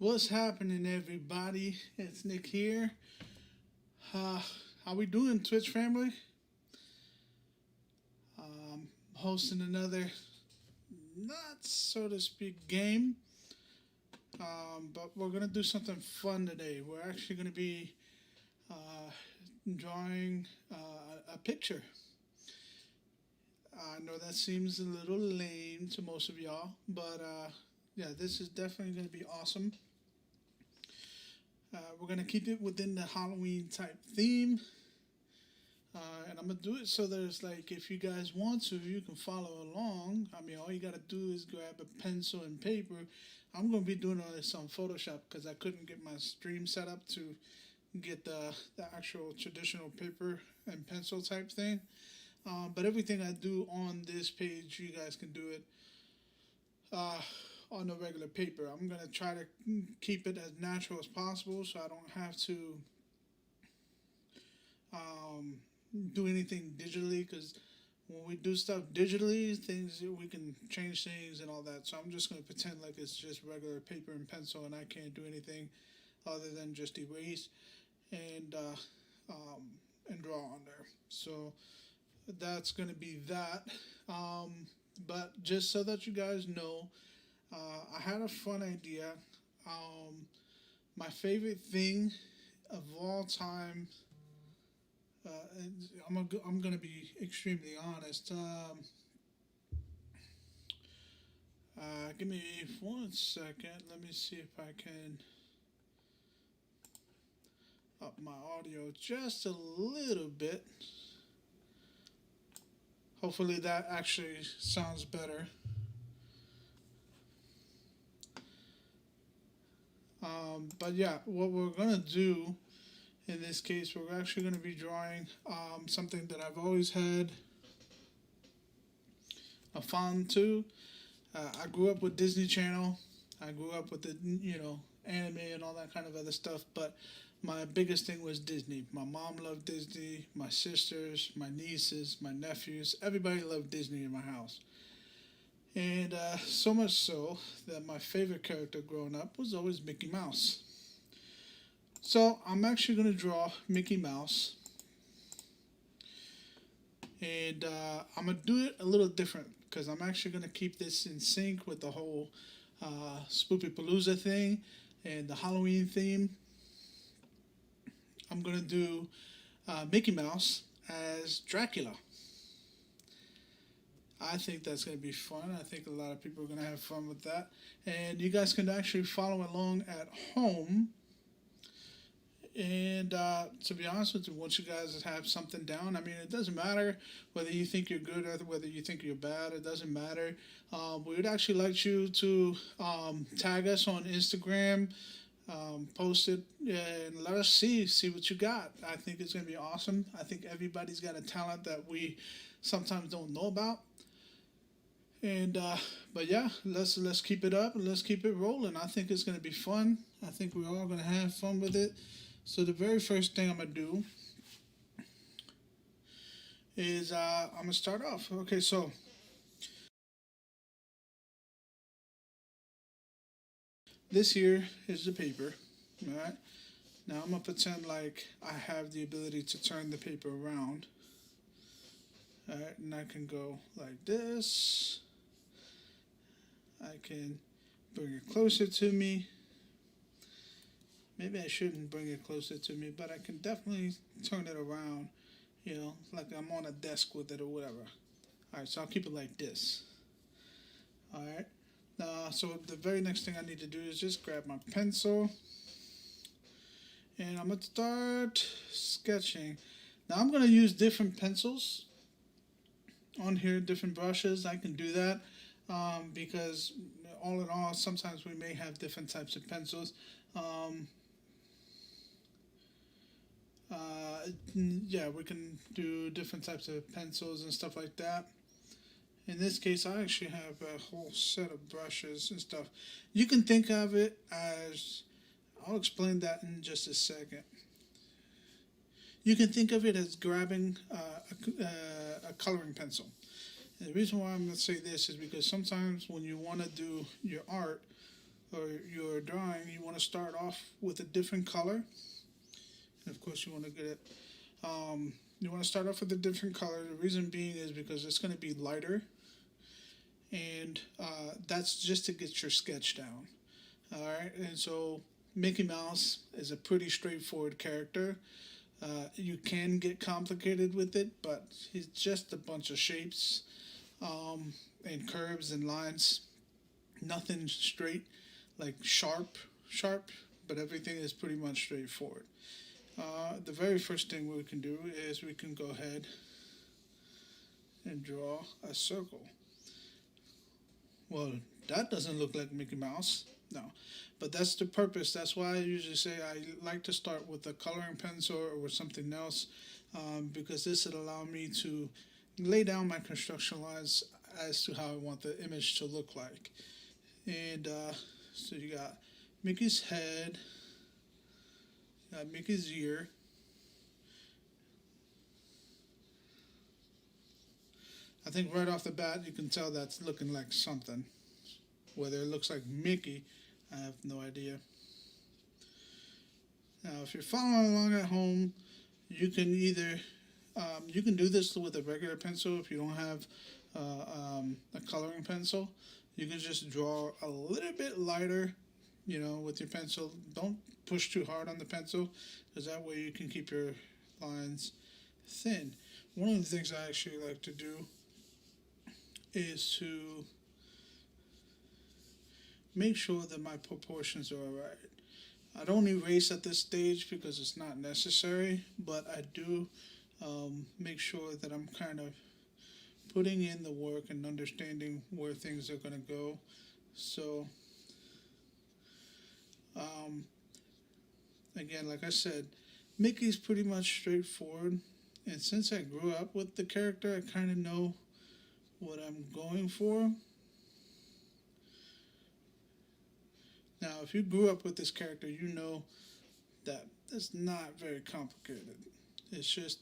What's happening, everybody? It's Nick here. How we doing, Twitch family? Hosting another, not so to speak, game. But we're gonna do something fun today. We're actually gonna be drawing a picture. I know that seems a little lame to most of y'all, but yeah, this is definitely gonna be awesome. We're going to keep it within the Halloween type theme. And I'm going to do it so there's like, if you guys want to, you can follow along. I mean, all you got to do is grab a pencil and paper. I'm going to be doing all this on Photoshop because I couldn't get my stream set up to get the actual traditional paper and pencil type thing. But everything I do on this page, you guys can do it on the regular paper. I'm going to try to keep it as natural as possible so I don't have to do anything digitally, because when we do stuff digitally, we can change things and all that. So I'm just going to pretend like it's just regular paper and pencil and I can't do anything other than just erase and draw on there. So that's going to be that. But just so that you guys know, I had a fun idea. My favorite thing of all time, I'm gonna be extremely honest. Give me 1 second. Let me see if I can up my audio just a little bit. Hopefully that actually sounds better. But yeah, what we're gonna do in this case, we're actually gonna be drawing something that I've always had a fond to. I grew up with Disney Channel. I grew up with the anime and all that kind of other stuff. But my biggest thing was Disney. My mom loved Disney. My sisters, my nieces, my nephews, everybody loved Disney in my house. And so much so that my favorite character growing up was always Mickey Mouse. So I'm actually going to draw Mickey Mouse. And I'm going to do it a little different because I'm actually going to keep this in sync with the whole SPOOPYPALOOZA thing and the Halloween theme. I'm going to do Mickey Mouse as Dracula. I think that's going to be fun. I think a lot of people are going to have fun with that. And you guys can actually follow along at home. And to be honest with you, once you guys have something down, I mean, it doesn't matter whether you think you're good or whether you think you're bad. It doesn't matter. We would actually like you to tag us on Instagram, post it, and let us see what you got. I think it's going to be awesome. I think everybody's got a talent that we sometimes don't know about. And but yeah, let's keep it up and let's keep it rolling. I think it's going to be fun. I think we're all going to have fun with it. So the very first thing I'm going to do is I'm going to start off. Okay, so this here is the paper. All right. Now I'm going to pretend like I have the ability to turn the paper around. All right, and I can go like this. I can bring it closer to me. Maybe I shouldn't bring it closer to me, but I can definitely turn it around, like I'm on a desk with it or whatever. All right, so I'll keep it like this. All right. So the very next thing I need to do is just grab my pencil, and I'm going to start sketching. Now I'm going to use different pencils on here, different brushes. I can do that because all in all, sometimes we may have different types of pencils. Yeah, we can do different types of pencils and stuff like that. In this case, I actually have a whole set of brushes and stuff. You can think of it as, I'll explain that in just a second. You can think of it as grabbing a coloring pencil. And the reason why I'm going to say this is because sometimes when you want to do your art, or your drawing, you want to start off with a different color. And of course, you want to get it. You want to start off with a different color. The reason being is because it's going to be lighter, and that's just to get your sketch down. All right, and so Mickey Mouse is a pretty straightforward character. You can get complicated with it, but he's just a bunch of shapes and curves and lines. Nothing straight, like sharp, but everything is pretty much straightforward. The very first thing we can do is we can go ahead and draw a circle. Well, that doesn't look like Mickey Mouse. No, but that's the purpose. That's why I usually say I like to start with a coloring pencil or with something else, because this would allow me to lay down my construction lines as to how I want the image to look like. And so you got Mickey's head, Mickey's ear. I think right off the bat you can tell that's looking like something. Whether it looks like Mickey, I have no idea. Now, if you're following along at home, you can either you can do this with a regular pencil if you don't have a coloring pencil. You can just draw a little bit lighter, with your pencil. Don't push too hard on the pencil, because that way you can keep your lines thin. One of the things I actually like to do is to make sure that my proportions are alright. I don't erase at this stage because it's not necessary, but I do make sure that I'm kind of putting in the work and understanding where things are going to go. So, again, like I said, Mickey's pretty much straightforward, and since I grew up with the character, I kind of know what I'm going for. Now, if you grew up with this character, you know that it's not very complicated. It's just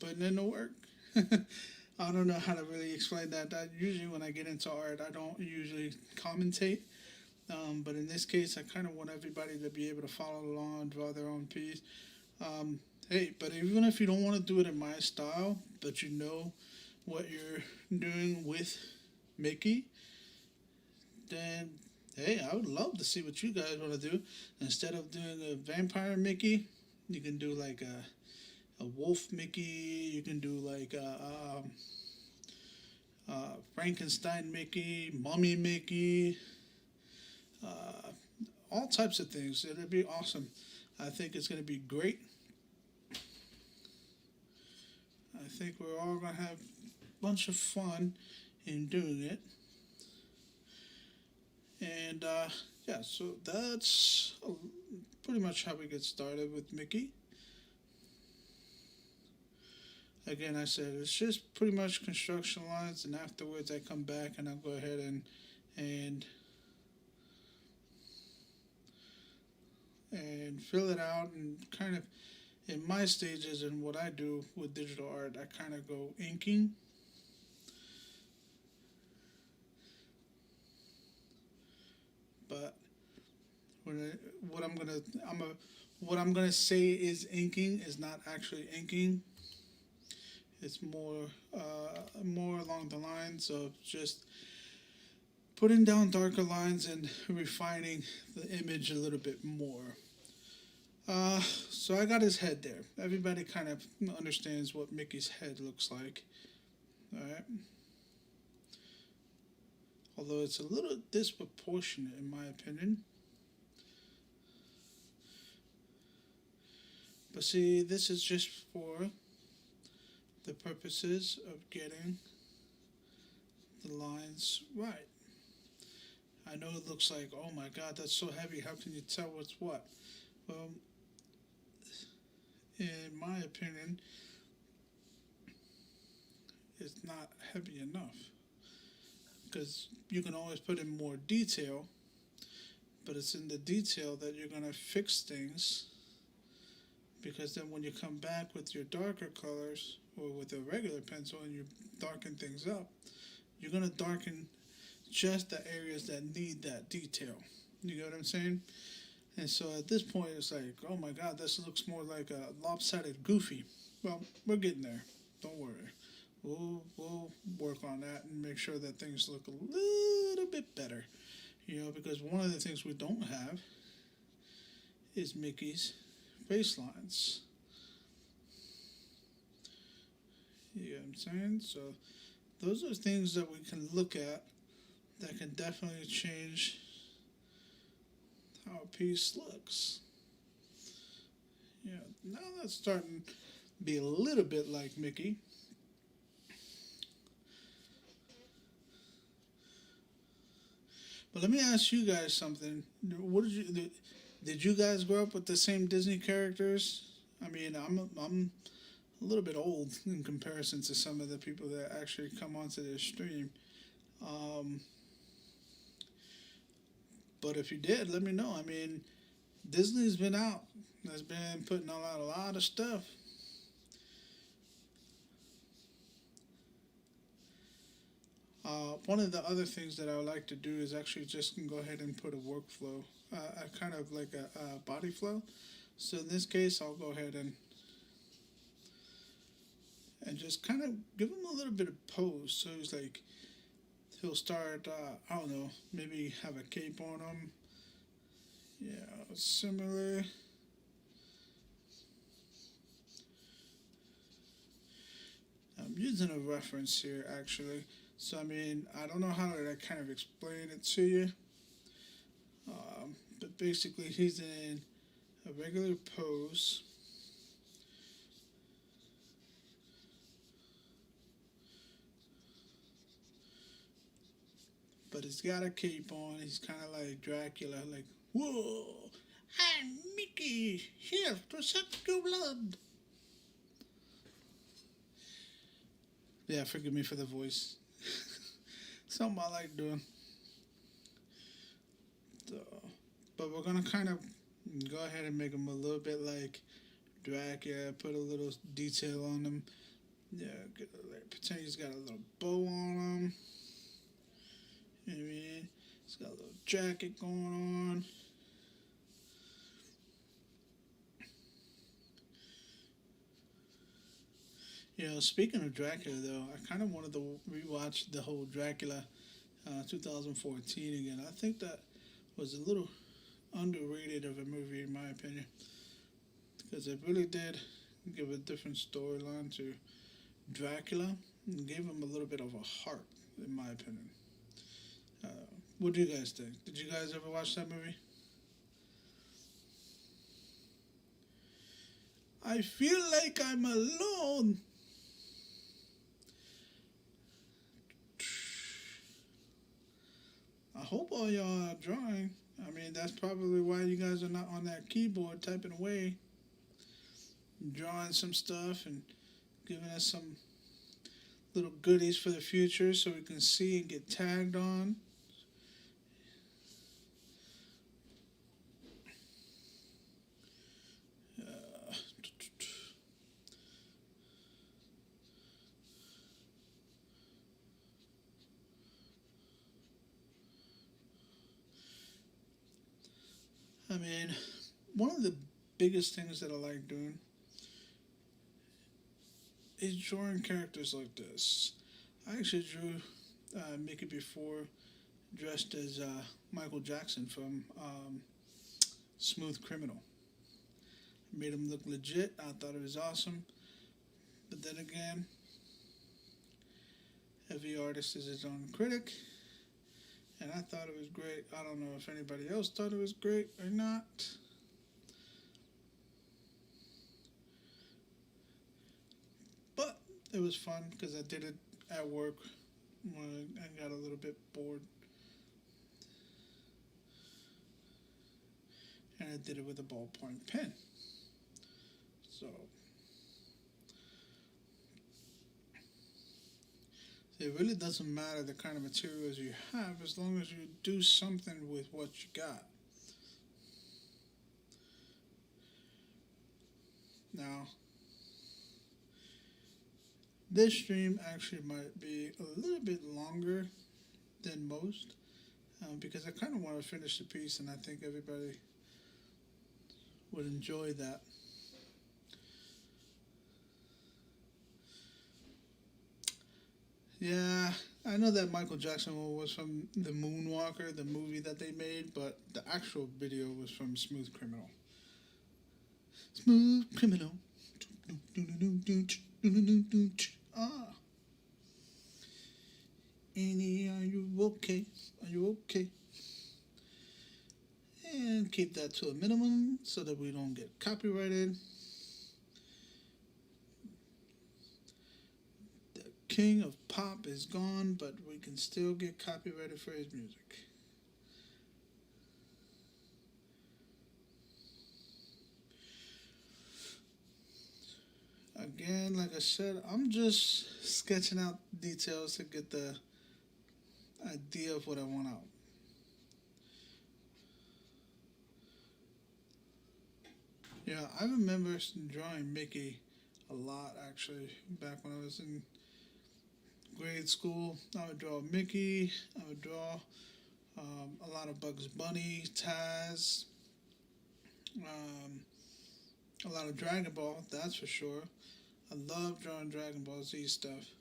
putting in the work. I don't know how to really explain that. Usually when I get into art, I don't usually commentate. But in this case, I kind of want everybody to be able to follow along and draw their own piece. Hey, but even if you don't want to do it in my style, but you know what you're doing with Mickey, then hey, I would love to see what you guys want to do. Instead of doing a vampire Mickey, you can do like a wolf Mickey. You can do like a Frankenstein Mickey, Mummy Mickey, all types of things. It'd be awesome. I think it's going to be great. I think we're all going to have a bunch of fun in doing it. And yeah, so that's pretty much how we get started with Mickey. Again, I said it's just pretty much construction lines, and afterwards I come back and I'll go ahead and fill it out, and kind of in my stages and what I do with digital art, I kind of go inking. But what I'm gonna say is inking is not actually inking. It's more along the lines of just putting down darker lines and refining the image a little bit more. So I got his head there. Everybody kind of understands what Mickey's head looks like. All right. Although it's a little disproportionate in my opinion. But see, this is just for the purposes of getting the lines right. I know it looks like, oh my God, that's so heavy. How can you tell what's what? Well, in my opinion, it's not heavy enough. Because you can always put in more detail, but it's in the detail that you're going to fix things, because then when you come back with your darker colors or with a regular pencil and you darken things up, you're going to darken just the areas that need that detail. You get what I'm saying? And so at this point, it's like, oh my God, this looks more like a lopsided Goofy. Well, we're getting there. Don't worry. We'll work on that and make sure that things look a little bit better. You know, because one of the things we don't have is Mickey's face lines. You know what I'm saying? So those are things that we can look at that can definitely change how a piece looks. Yeah, now that's starting to be a little bit like Mickey. But let me ask you guys something. What did you guys grow up with the same Disney characters? I mean, I'm a little bit old in comparison to some of the people that actually come onto this stream. Um, but if you did, let me know. I mean, Disney's been out. Has been putting out a lot of stuff. One of the other things that I would like to do is actually just go ahead and put a workflow, a kind of like a body flow. So in this case, I'll go ahead and just kind of give him a little bit of pose. So he's like, he'll start, I don't know, maybe have a cape on him. Yeah, similar. I'm using a reference here actually. So I mean, I don't know how to kind of explain it to you. But basically he's in a regular pose. But he's got a cape on. He's kind of like Dracula, like, whoa, I'm Mickey, here to suck your blood. Yeah, forgive me for the voice. Something I like doing. So, but we're going to kind of go ahead and make him a little bit like Dracula, put a little detail on him. Yeah, pretend he's got a little bow on him. You know what I mean? He's got a little jacket going on. You know, speaking of Dracula, though, I kind of wanted to rewatch the whole Dracula 2014 again. I think that was a little underrated of a movie, in my opinion, because it really did give a different storyline to Dracula and gave him a little bit of a heart, in my opinion. Uh, what do you guys think? Did you guys ever watch that movie? I feel like I'm alone. I hope all y'all are drawing. I mean, that's probably why you guys are not on that keyboard typing away, drawing some stuff and giving us some little goodies for the future so we can see and get tagged on. I mean, one of the biggest things that I like doing is drawing characters like this. I actually drew Mickey before, dressed as Michael Jackson from Smooth Criminal. Made him look legit. I thought it was awesome. But then again, every artist is his own critic. And I thought it was great. I don't know if anybody else thought it was great or not. But it was fun because I did it at work when I got a little bit bored. And I did it with a ballpoint pen. So it really doesn't matter the kind of materials you have as long as you do something with what you got. Now, this stream actually might be a little bit longer than most, because I kind of want to finish the piece, and I think everybody would enjoy that. Yeah, I know that Michael Jackson one was from the Moonwalker, the movie that they made, but the actual video was from Smooth Criminal. Smooth Criminal. Ah. Annie, are you okay? Are you okay? And keep that to a minimum so that we don't get copyrighted. The king of pop is gone, but we can still get copyrighted for his music. Again, like I said, I'm just sketching out details to get the idea of what I want out. Yeah, I remember drawing Mickey a lot, actually, back when I was in grade school. I would draw Mickey, I would draw a lot of Bugs Bunny, Taz, a lot of Dragon Ball, that's for sure. I love drawing Dragon Ball Z stuff.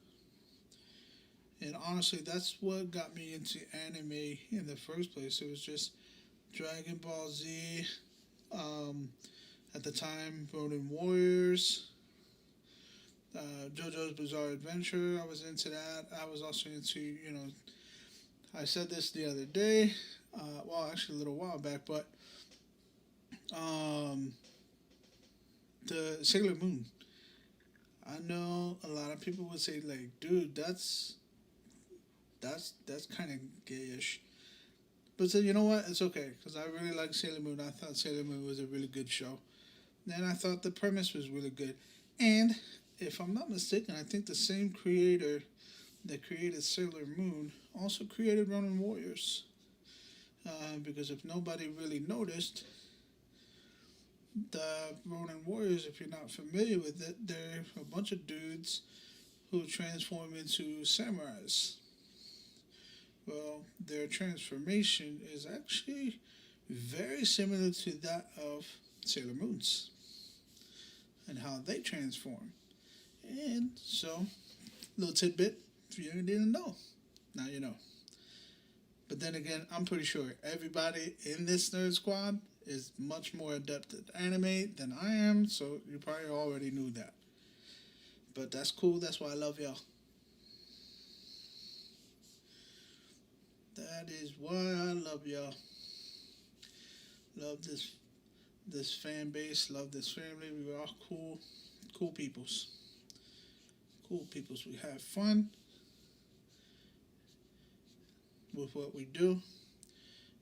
And honestly, that's what got me into anime in the first place. It was just Dragon Ball Z, at the time, Ronin Warriors, JoJo's Bizarre Adventure. I was into that. I was also into, I said this the other day, well, actually a little while back, but the Sailor Moon. I know a lot of people would say, like, dude, that's kind of gayish. But so, you know what? It's okay, because I really like Sailor Moon. I thought Sailor Moon was a really good show. And I thought the premise was really good. And if I'm not mistaken, I think the same creator that created Sailor Moon also created Ronin Warriors. Because if nobody really noticed, the Ronin Warriors, if you're not familiar with it, they're a bunch of dudes who transform into samurais. Well, their transformation is actually very similar to that of Sailor Moon's and how they transform. And so, little tidbit, if you didn't know, now you know. But then again, I'm pretty sure everybody in this nerd squad is much more adept at anime than I am, so you probably already knew that. But that's cool, that's why I love y'all. That is why I love y'all. Love this fan base, love this family. We're all cool peoples. Cool peoples. We have fun with what we do,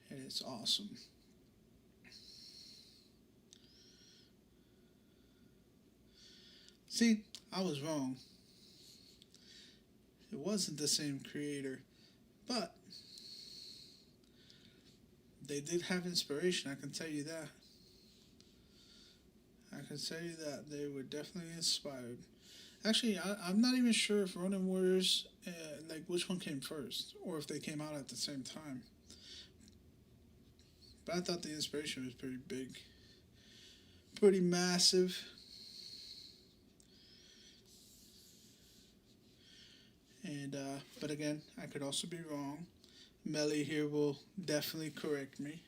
and it's awesome. See, I was wrong. It wasn't the same creator, but they did have inspiration, I can tell you that. I can tell you that they were definitely inspired. Actually, I'm not even sure if Ronin Warriors, like which one came first, or if they came out at the same time. But I thought the inspiration was pretty big, pretty massive. And but again, I could also be wrong. Melly here will definitely correct me,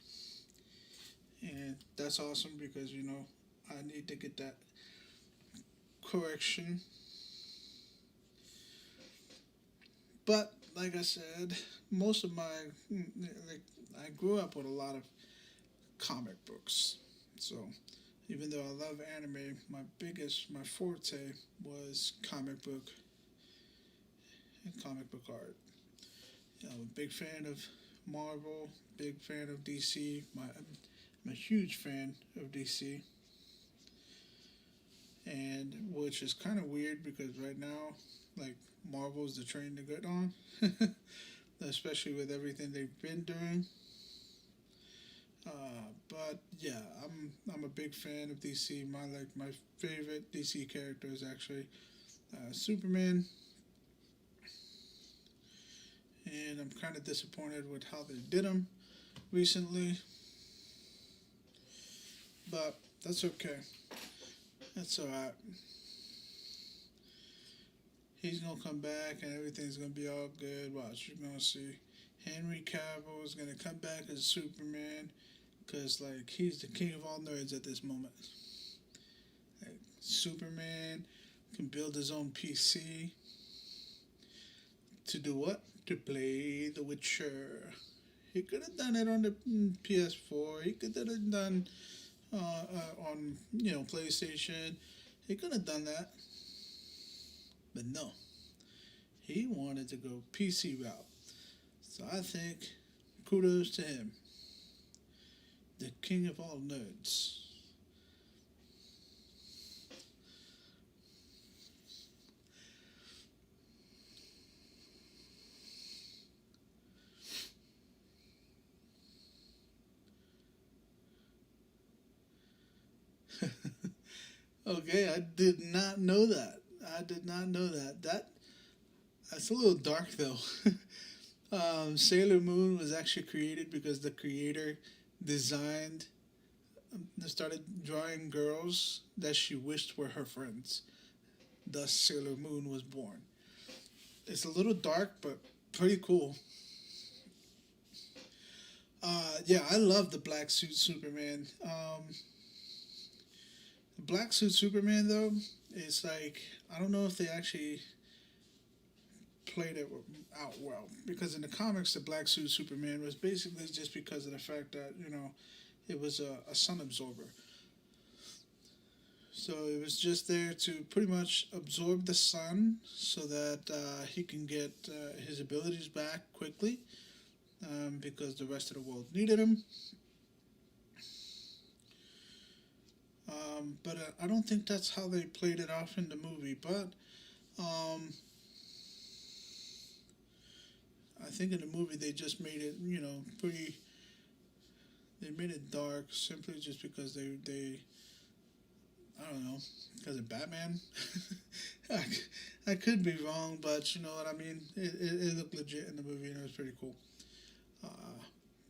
and that's awesome because I need to get that correction. But like I said, most of I grew up with a lot of comic books. So even though I love anime, my forte was comic book and comic book art. I'm a big fan of Marvel, big fan of DC. I'm a huge fan of DC. And which is kind of weird because right now, like, Marvel's the train to get on, especially with everything they've been doing. But yeah, I'm a big fan of DC. My favorite DC character is actually Superman. and I'm kind of disappointed with how they did him recently. But that's okay. That's alright. He's gonna come back and everything's gonna be all good. Watch, you're gonna see. Henry Cavill is gonna come back as Superman, cause like he's the king of all nerds at this moment. Like, Superman can build his own PC to do what? To play The Witcher. He could have done it on the PS4. He could have done on PlayStation. He could have done that, but no. He wanted to go PC route. So I think kudos to him. The king of all nerds. Okay, I did not know that. I did not know that. That's a little dark though. Sailor Moon was actually created because the creator designed, started drawing girls that she wished were her friends. Thus, Sailor Moon was born. It's a little dark, but pretty cool. Yeah, I love the black suit Superman. The black suit Superman, though, is like, I don't know if they actually played it out well, because in the comics the black suit Superman was basically just because of the fact that it was a sun absorber, so it was just there to pretty much absorb the sun so that he can get his abilities back quickly, because the rest of the world needed him. But I don't think that's how they played it off in the movie, but I think in the movie they just made it, pretty. They made it dark simply just because they I don't know, because of Batman. I could be wrong, but you know what I mean. It looked legit in the movie, and it was pretty cool.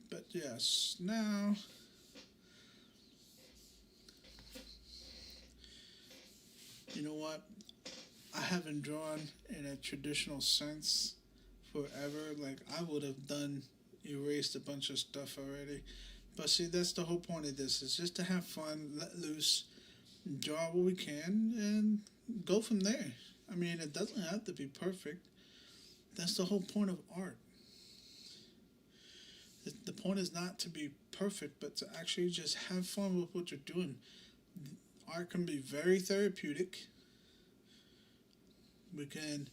But yes, now. You know what? I haven't drawn in a traditional sense forever. Like, I would have erased a bunch of stuff already. But see, that's the whole point of this. It's just to have fun, let loose, draw what we can, and go from there. I mean, it doesn't have to be perfect. That's the whole point of art. The point is not to be perfect, but to actually just have fun with what you're doing. Art can be very therapeutic. We can,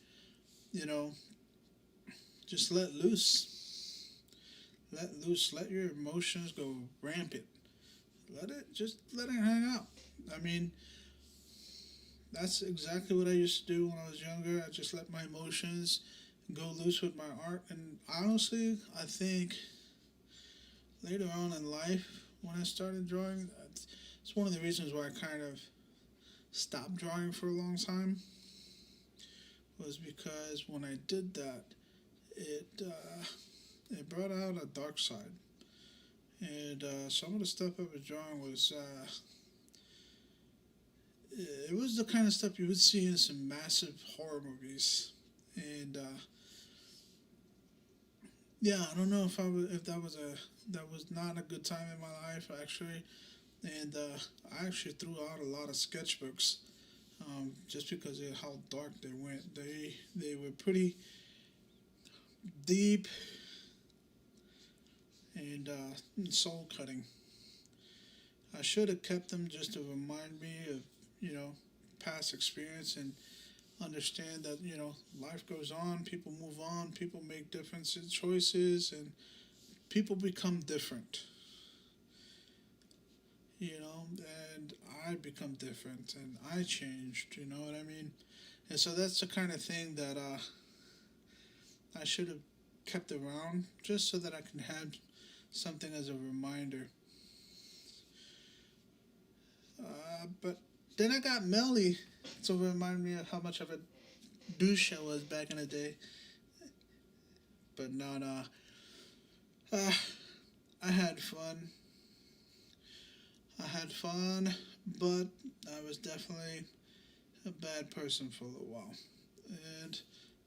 just let loose. Let loose. Let your emotions go rampant. Let it hang out. I mean, that's exactly what I used to do when I was younger. I just let my emotions go loose with my art. And honestly, I think later on in life, when I started drawing, it's one of the reasons why I kind of stopped drawing for a long time, was because when I did that, it brought out a dark side. And some of the stuff I was drawing was, it was the kind of stuff you would see in some massive horror movies. And yeah, I don't know if that was not a good time in my life, actually. And I actually threw out a lot of sketchbooks, just because of how dark they went. They were pretty deep and soul cutting. I should have kept them just to remind me of past experience, and understand that life goes on, people move on, people make different choices, and people become different. And I become different, and I changed, you know what I mean? And so that's the kind of thing that I should have kept around, just so that I can have something as a reminder. But then I got Melly to remind me of how much of a douche I was back in the day. But no, no. Uh, I had fun. I had fun, but I was definitely a bad person for a little while. And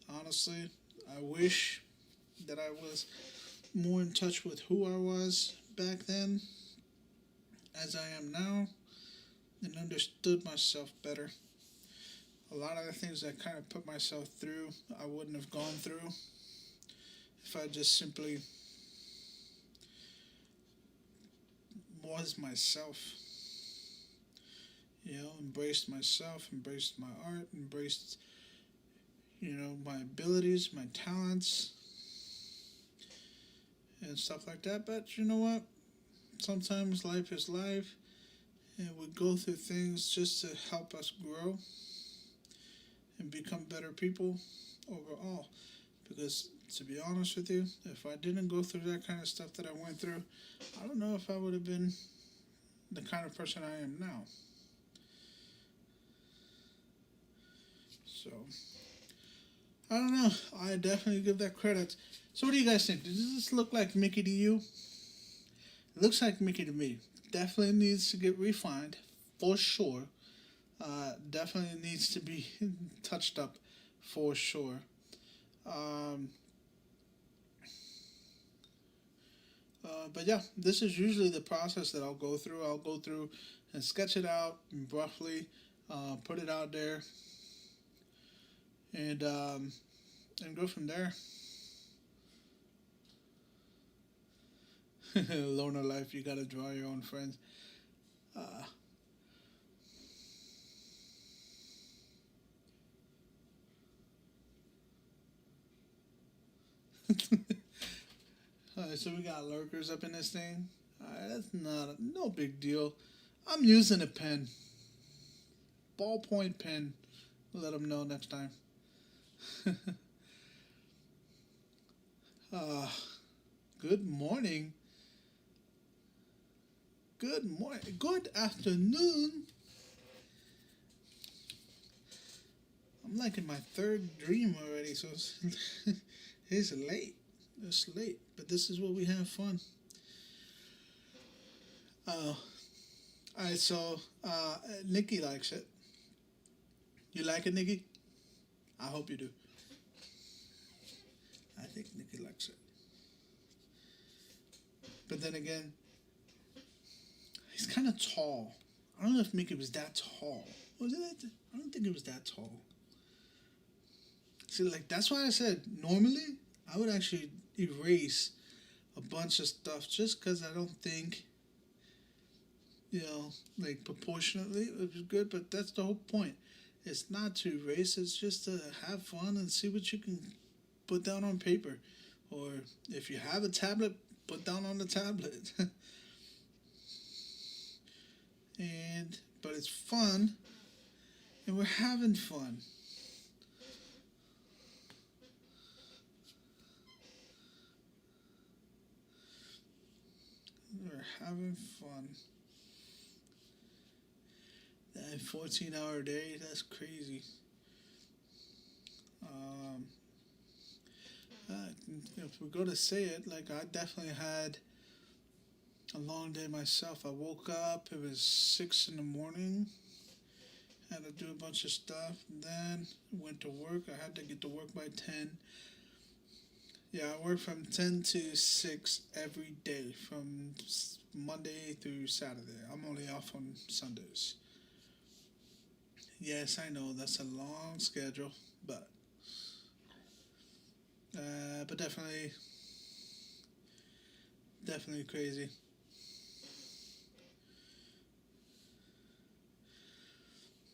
honestly, I wish that I was more in touch with who I was back then as I am now and understood myself better. A lot of the things I kind of put myself through, I wouldn't have gone through if I just simply was myself. You know, embraced myself, embraced my art, embraced, my abilities, my talents, and stuff like that. But you know what? Sometimes life is life, and we go through things just to help us grow and become better people overall. Because to be honest with you, if I didn't go through that kind of stuff that I went through, I don't know if I would have been the kind of person I am now. So, I don't know. I definitely give that credit. So what do you guys think? Does this look like Mickey to you? It looks like Mickey to me. Definitely needs to get refined, for sure. Definitely needs to be touched up, for sure. But yeah, this is usually the process that I'll go through. I'll go through and sketch it out roughly, put it out there, and go from there. Loner life, you gotta draw your own friends. Uh, Alright, so we got lurkers up in this thing. Alright, that's no big deal. I'm using a pen. Ballpoint pen. Let them know next time. uh, Good morning. Good morning. Good afternoon. I'm like in my third dream already, so it's late. It's late, but this is what we have fun. Alright, so Nikki likes it. You like it, Nikki? I hope you do. I think Nikki likes it. But then again, he's kind of tall. I don't know if Mickey was that tall. Was it? I don't think it was that tall. See, like, that's why I said normally I would actually erase a bunch of stuff just because I don't think, like, proportionately it was good. But that's the whole point. It's not to erase, it's just to have fun and see what you can put down on paper. Or if you have a tablet, put down on the tablet. But it's fun, and we're having fun. We're having fun. That 14-hour day, that's crazy. If we're going to say it, like, I definitely had a long day myself. I woke up, it was 6 in the morning, had to do a bunch of stuff, then went to work. I had to get to work by 10. Yeah, I work from 10 to 6 every day, from Monday through Saturday. I'm only off on Sundays. Yes, I know, that's a long schedule, but definitely crazy.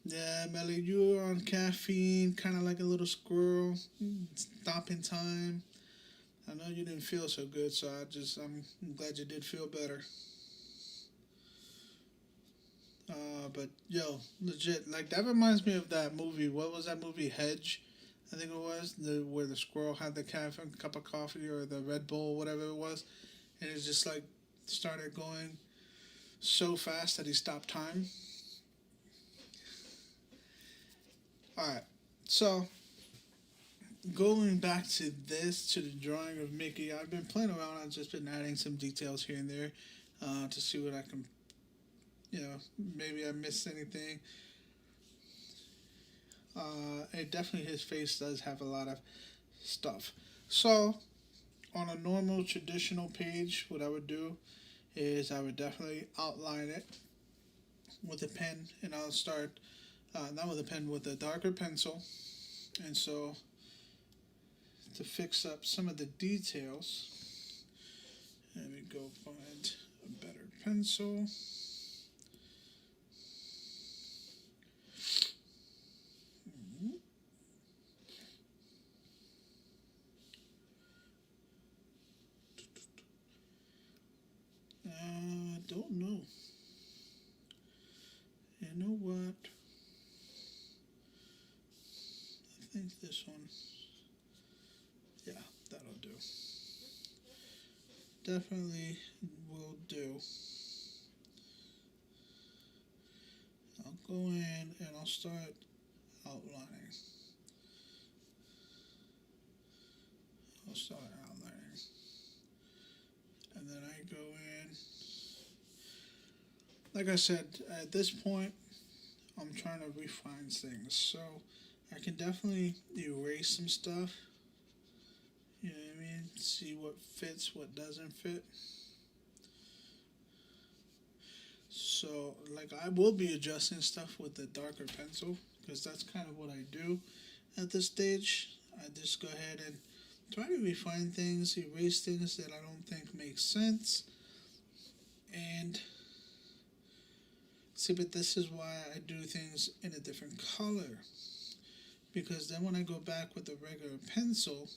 Yeah, Melly, you were on caffeine, kind of like a little squirrel, stopping time. I know you didn't feel so good, so I'm glad you did feel better. But yo, legit, like, that reminds me of that movie. What was that movie? Hedge, I think it was, where the squirrel had the cup of coffee or the Red Bull, whatever it was, and it just like started going so fast that he stopped time. All right, so going back to this, to the drawing of Mickey, I've been playing around. I've just been adding some details here and there to see what I can, maybe I missed anything. And definitely his face does have a lot of stuff. So, on a normal traditional page, what I would do is I would definitely outline it with a pen, and I'll start, not with a pen, with a darker pencil. And so, to fix up some of the details, let me go find a better pencil. Don't know. You know what? I think this one. Yeah, that'll do. Definitely will do. I'll go in and I'll start outlining. And then I go in. Like I said, at this point, I'm trying to refine things. So I can definitely erase some stuff. You know what I mean? See what fits, what doesn't fit. So, like, I will be adjusting stuff with the darker pencil because that's kind of what I do at this stage. I just go ahead and try to refine things, erase things that I don't think make sense. And see, but this is why I do things in a different color. Because then when I go back with a regular pencil,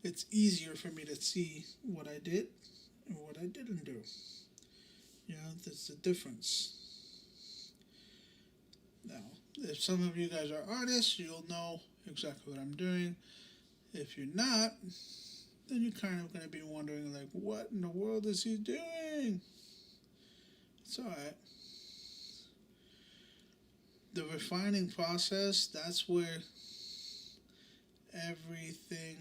it's easier for me to see what I did and what I didn't do. That's the difference. Now, if some of you guys are artists, you'll know exactly what I'm doing. If you're not, then you're kind of going to be wondering, like, what in the world is he doing? It's alright. The refining process, that's where everything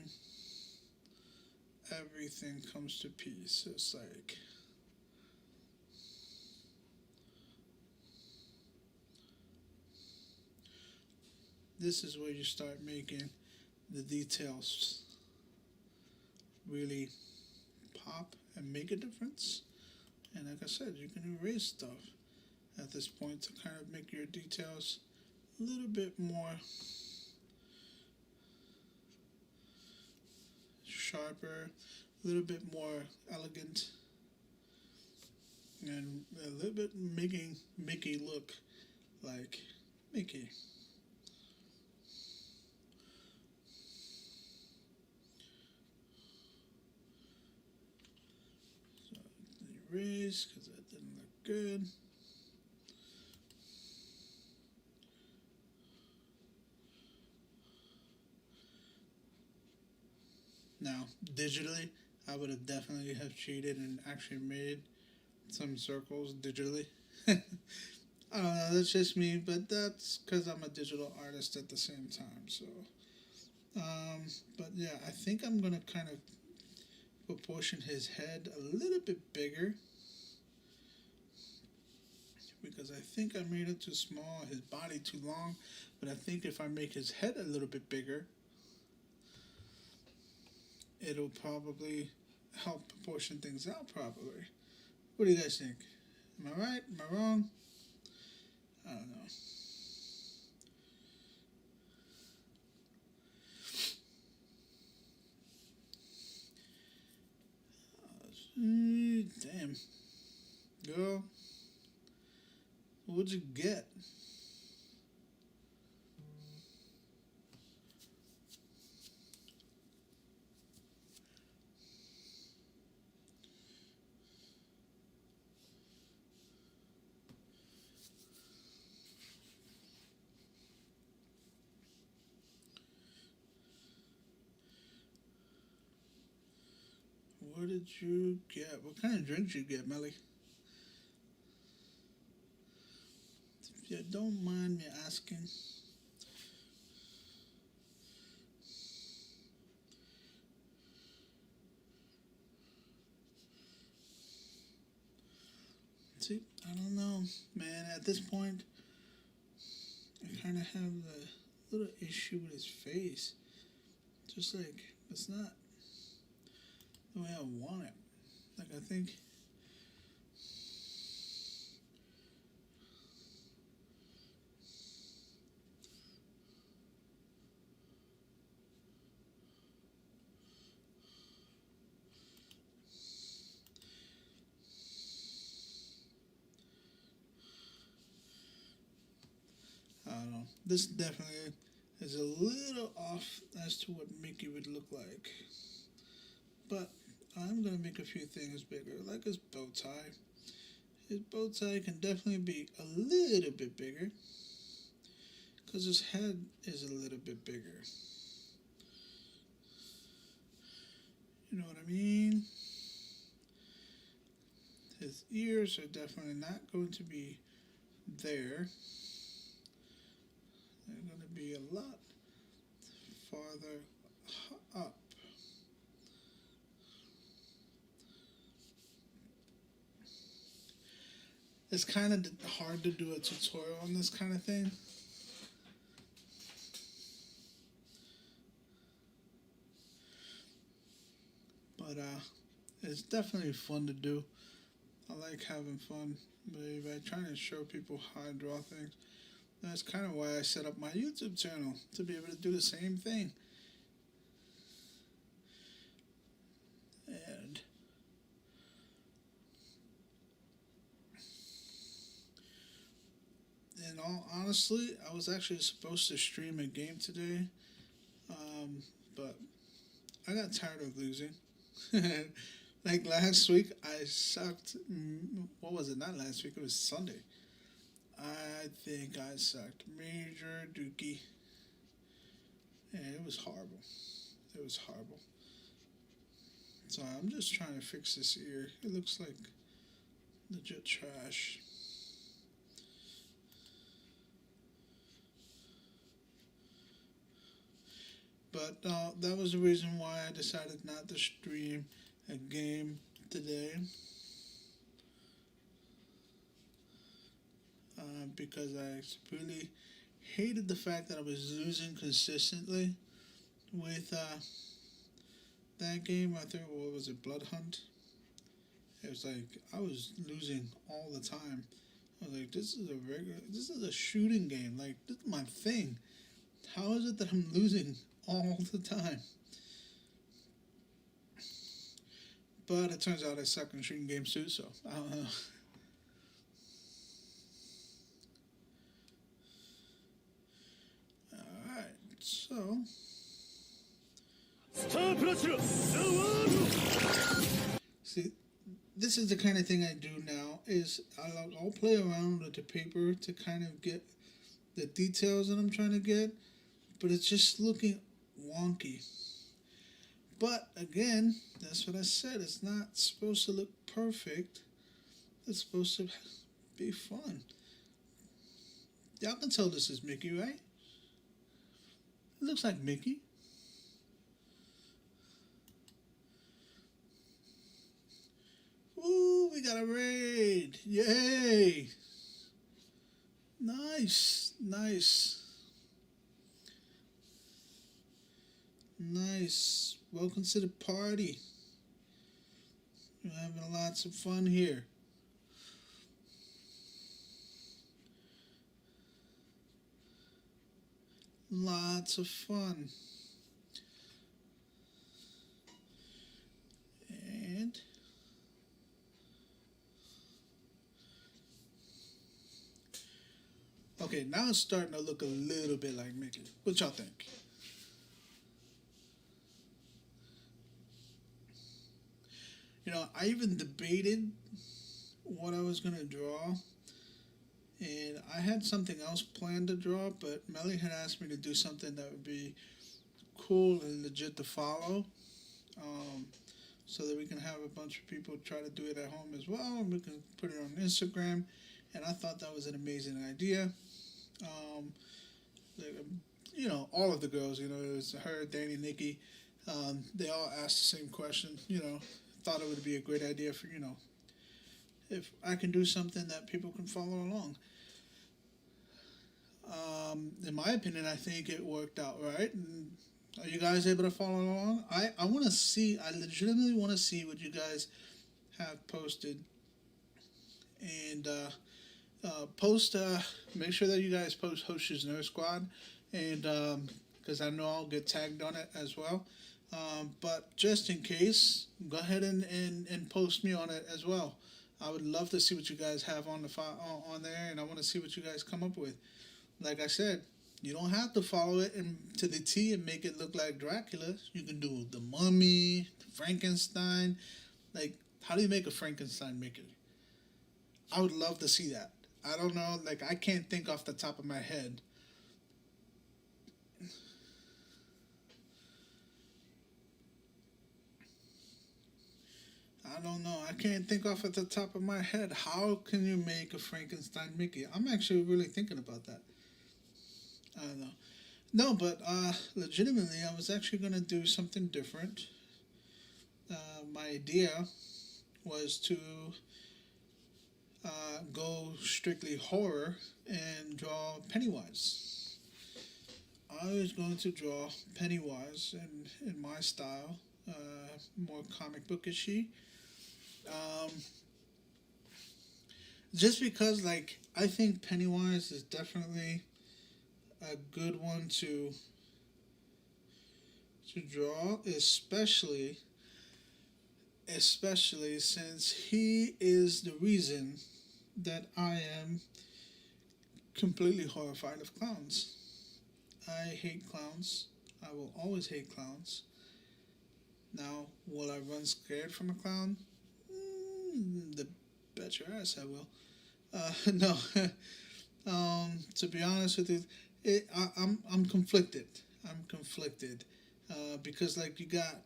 comes to peace. It's like, this is where you start making the details really pop and make a difference. And like I said, you can erase stuff at this point to kind of make your details a little bit more sharper, a little bit more elegant, and a little bit making Mickey look like Mickey. So erase because that didn't look good. Now, digitally, I would have definitely have cheated and actually made some circles digitally. I don't know, that's just me, but that's because I'm a digital artist at the same time. So, but yeah, I think I'm going to kind of proportion his head a little bit bigger because I think I made it too small, his body too long. But I think if I make his head a little bit bigger, it'll probably help proportion things out properly. What do you guys think? Am I right? Am I wrong? I don't know. Damn. Girl, what'd you get? What did you get? What kind of drink did you get, Melly? If you don't mind me asking. See, I don't know, man. At this point, I kind of have a little issue with his face. Just like, it's not the way I want it. Like, I think... I don't know. This definitely is a little off as to what Mickey would look like. But I'm going to make a few things bigger, like his bow tie. His bow tie can definitely be a little bit bigger, because his head is a little bit bigger. You know what I mean? His ears are definitely not going to be there. They're going to be a lot farther up. It's kind of hard to do a tutorial on this kind of thing. But it's definitely fun to do. I like having fun by trying to show people how I draw things. That's kind of why I set up my YouTube channel, to be able to do the same thing. And in all honesty, I was actually supposed to stream a game today, but I got tired of losing. Like last week, I sucked. What was it? Not last week, it was Sunday. I think I sucked major dookie. And it was horrible. It was horrible. So I'm just trying to fix this ear. It looks like legit trash. But that was the reason why I decided not to stream a game today. Because I really hated the fact that I was losing consistently with that game. I think, what was it, Blood Hunt? It was like I was losing all the time. I was like, this is a shooting game. Like, this is my thing. How is it that I'm losing all the time? But it turns out I suck in shooting games too, so I don't know. Alright, so... See, this is the kind of thing I do now, is I'll play around with the paper to kind of get the details that I'm trying to get, but it's just looking wonky. But again, that's what I said, it's not supposed to look perfect, it's supposed to be fun. Y'all can tell this is Mickey, right? It looks like Mickey. Ooh, we got a raid. Yay. Nice. Nice. Nice. Welcome to the party. We're having lots of fun here. Lots of fun. And okay, now it's starting to look a little bit like Mickey. What y'all think? You know, I even debated what I was going to draw. And I had something else planned to draw, but Melly had asked me to do something that would be cool and legit to follow. So that we can have a bunch of people try to do it at home as well. And we can put it on Instagram. And I thought that was an amazing idea. You know, all of the girls, you know, it was her, Danny, Nikki. They all asked the same question, you know. Thought it would be a great idea for, you know, if I can do something that people can follow along. In my opinion, I think it worked out right. And are you guys able to follow along? I want to see, I legitimately want to see what you guys have posted. And post, make sure that you guys post HOSHI'S Nerd Squad. And because I know I'll get tagged on it as well. But just in case, go ahead and post me on it as well. I would love to see what you guys have on the on there, and I want to see what you guys come up with. Like I said, you don't have to follow it to the T and make it look like Dracula. You can do the Mummy, Frankenstein. Like, how do you make a Frankenstein make it? I would love to see that. I don't know, like I can't think off the top of my head. I don't know. I can't think off at the top of my head. How can you make a Frankenstein Mickey? I'm actually really thinking about that. I don't know. No, but legitimately, I was actually going to do something different. My idea was to go strictly horror and draw Pennywise. I was going to draw Pennywise in my style, more comic bookishy. Um, just because, like, I think Pennywise is definitely a good one to draw, especially since he is the reason that I am completely horrified of clowns. I hate clowns. I will always hate clowns. Now, will I run scared from a clown? The bet your ass I will. No. To be honest with you, I'm conflicted. I'm conflicted because like you got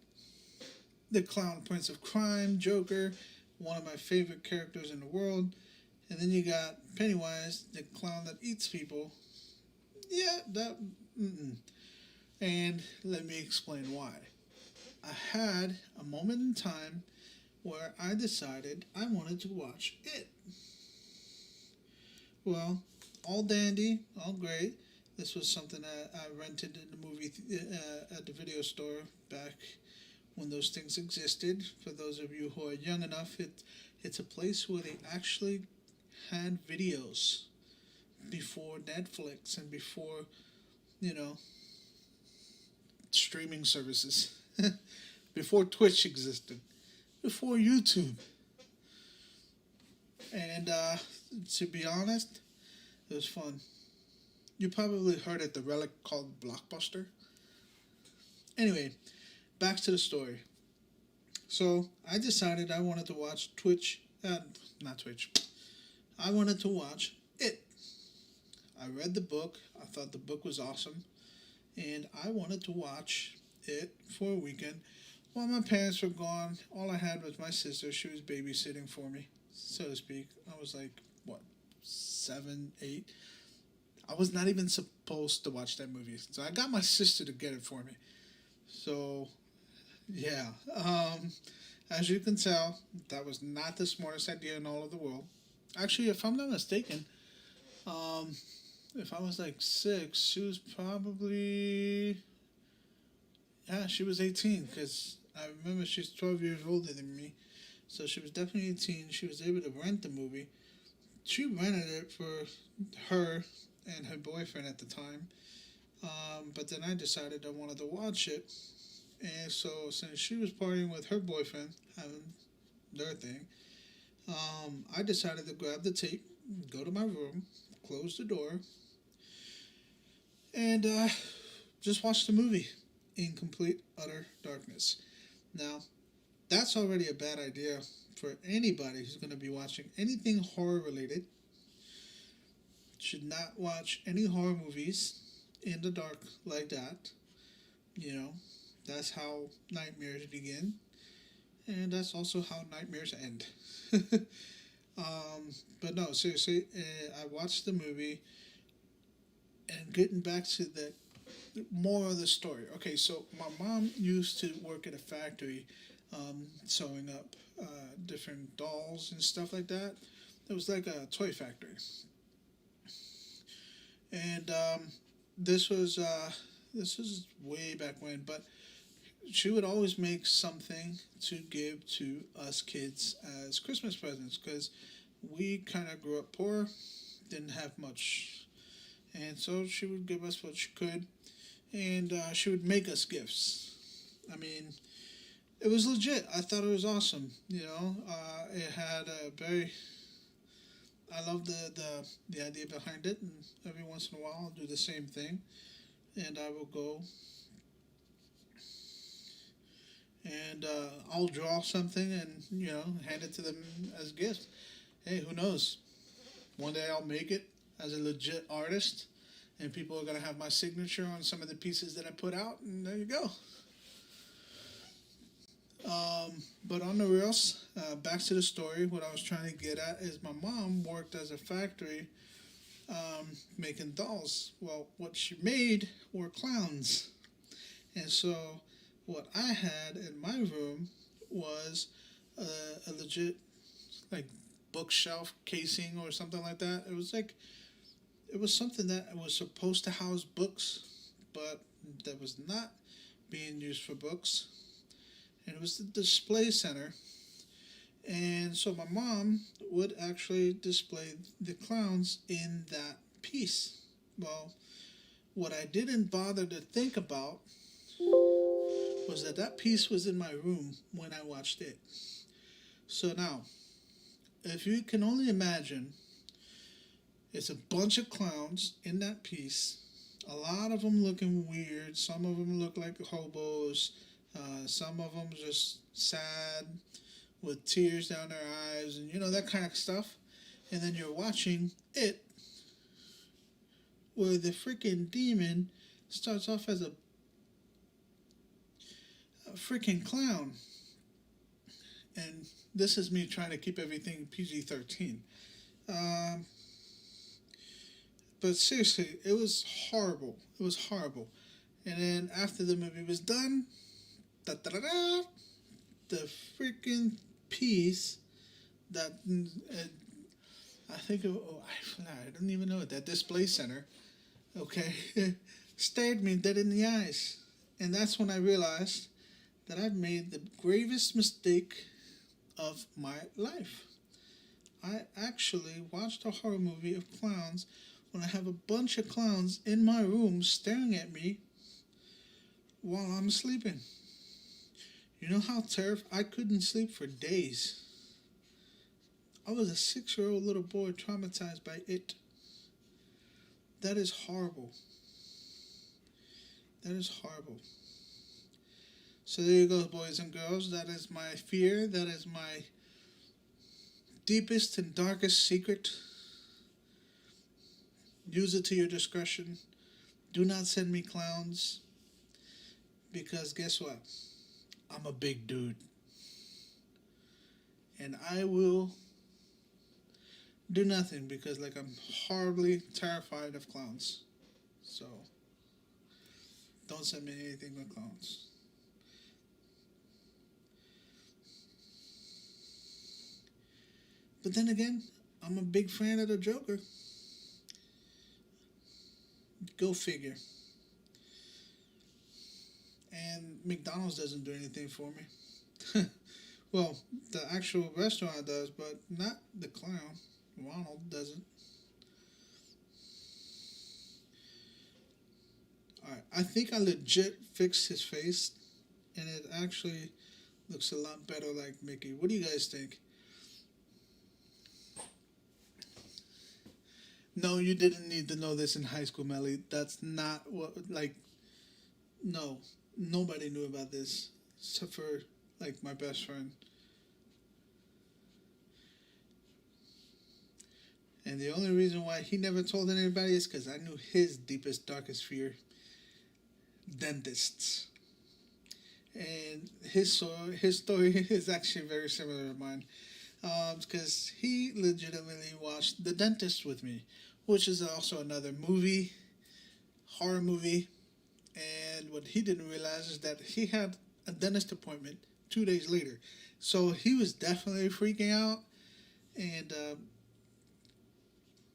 the clown Prince of Crime, Joker, one of my favorite characters in the world, and then you got Pennywise, the clown that eats people. Yeah, that. Mm-mm. And let me explain why. I had a moment in time where I decided I wanted to watch it. Well, all dandy, all great. This was something I rented in the movie at the video store back when those things existed. For those of you who are young enough, it's a place where they actually had videos before Netflix and before, you know, streaming services, before Twitch existed, before YouTube. And to be honest, it was fun. You probably heard it, the relic called Blockbuster. Anyway, back to the story. So I decided I wanted to watch not Twitch. I wanted to watch it. I read the book. I thought the book was awesome. And I wanted to watch it for a weekend. While my parents were gone, all I had was my sister. She was babysitting for me, so to speak. I was like, what, 7, 8? I was not even supposed to watch that movie. So I got my sister to get it for me. So, yeah. As you can tell, that was not the smartest idea in all of the world. Actually, if I'm not mistaken, if I was like 6, she was probably... Yeah, she was 18, because I remember she's 12 years older than me. So she was definitely 18. She was able to rent the movie. She rented it for her and her boyfriend at the time. But then I decided I wanted to watch it. And so since she was partying with her boyfriend, having their thing, I decided to grab the tape, go to my room, close the door, and just watch the movie in complete, utter darkness. Now, that's already a bad idea for anybody who's going to be watching anything horror related. Should not watch any horror movies in the dark like that. You know, that's how nightmares begin. And that's also how nightmares end. But no, seriously, I watched the movie. And getting back to more of the story. Okay, so my mom used to work at a factory sewing up different dolls and stuff like that. It was like a toy factory, and this was way back when. But she would always make something to give to us kids as Christmas presents because we kind of grew up poor, didn't have much, and so she would give us what she could, and she would make us gifts. I mean, it was legit. I thought it was awesome. You know, it had a very. I love the idea behind it, and every once in a while I'll do the same thing, and I will go and I'll draw something and hand it to them as gifts. Hey, who knows? One day I'll make it as a legit artist, and people are gonna have my signature on some of the pieces that I put out, and there you go. But on the reals, back to the story. What I was trying to get at is my mom worked as a factory making dolls. Well, what she made were clowns, and so what I had in my room was a legit like bookshelf casing or something like that. It was something that was supposed to house books, but that was not being used for books. And it was the display center. And so my mom would actually display the clowns in that piece. Well, what I didn't bother to think about was that that piece was in my room when I watched it. So now, if you can only imagine, it's a bunch of clowns in that piece. A lot of them looking weird. Some of them look like hobos. Some of them just sad with tears down their eyes and that kind of stuff. And then you're watching it where the freaking demon starts off as a freaking clown. And this is me trying to keep everything PG-13. But seriously, it was horrible. It was horrible. And then after the movie was done, the freaking piece that I think I don't even know it, that display center, okay, stared me dead in the eyes. And that's when I realized that I've made the gravest mistake of my life. I actually watched a horror movie of clowns when I have a bunch of clowns in my room staring at me while I'm sleeping. You know how terrified? I couldn't sleep for days. I was a 6-year-old little boy traumatized by it. That is horrible. That is horrible. So there you go, boys and girls. That is my fear. That is my deepest and darkest secret. Use it to your discretion. Do not send me clowns. Because guess what? I'm a big dude. And I will do nothing because I'm horribly terrified of clowns. So don't send me anything with clowns. But then again, I'm a big fan of the Joker. Go figure. And McDonald's doesn't do anything for me. Well, the actual restaurant does, but not the clown. Ronald doesn't. Alright, I think I legit fixed his face, and it actually looks a lot better like Mickey. What do you guys think? No, you didn't need to know this in high school, Melly. That's not what, no. Nobody knew about this, except for, my best friend. And the only reason why he never told anybody is because I knew his deepest, darkest fear. Dentists. And his story is actually very similar to mine. Because he legitimately watched The Dentist with me, which is also another horror movie. And what he didn't realize is that he had a dentist appointment 2 days later. So he was definitely freaking out, and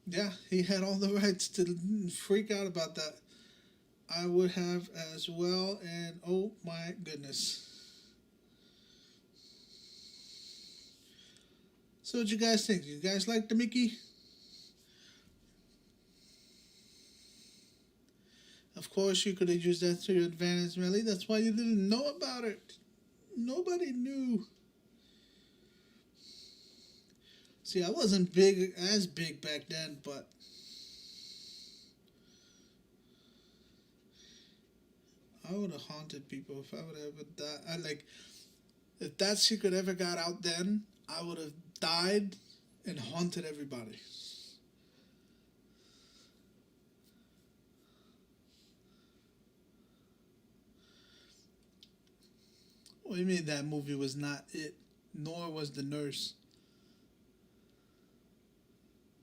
yeah, he had all the rights to freak out about that. I would have as well, and oh my goodness. So what you guys think? You guys like the Mickey? Of course, you could have used that to your advantage, Melly. That's why you didn't know about it. Nobody knew. See, I wasn't as big back then, but I would have haunted people if I would have ever died. If that secret ever got out then, I would have died and haunted everybody. What do you mean that movie was not it? Nor was The Nurse.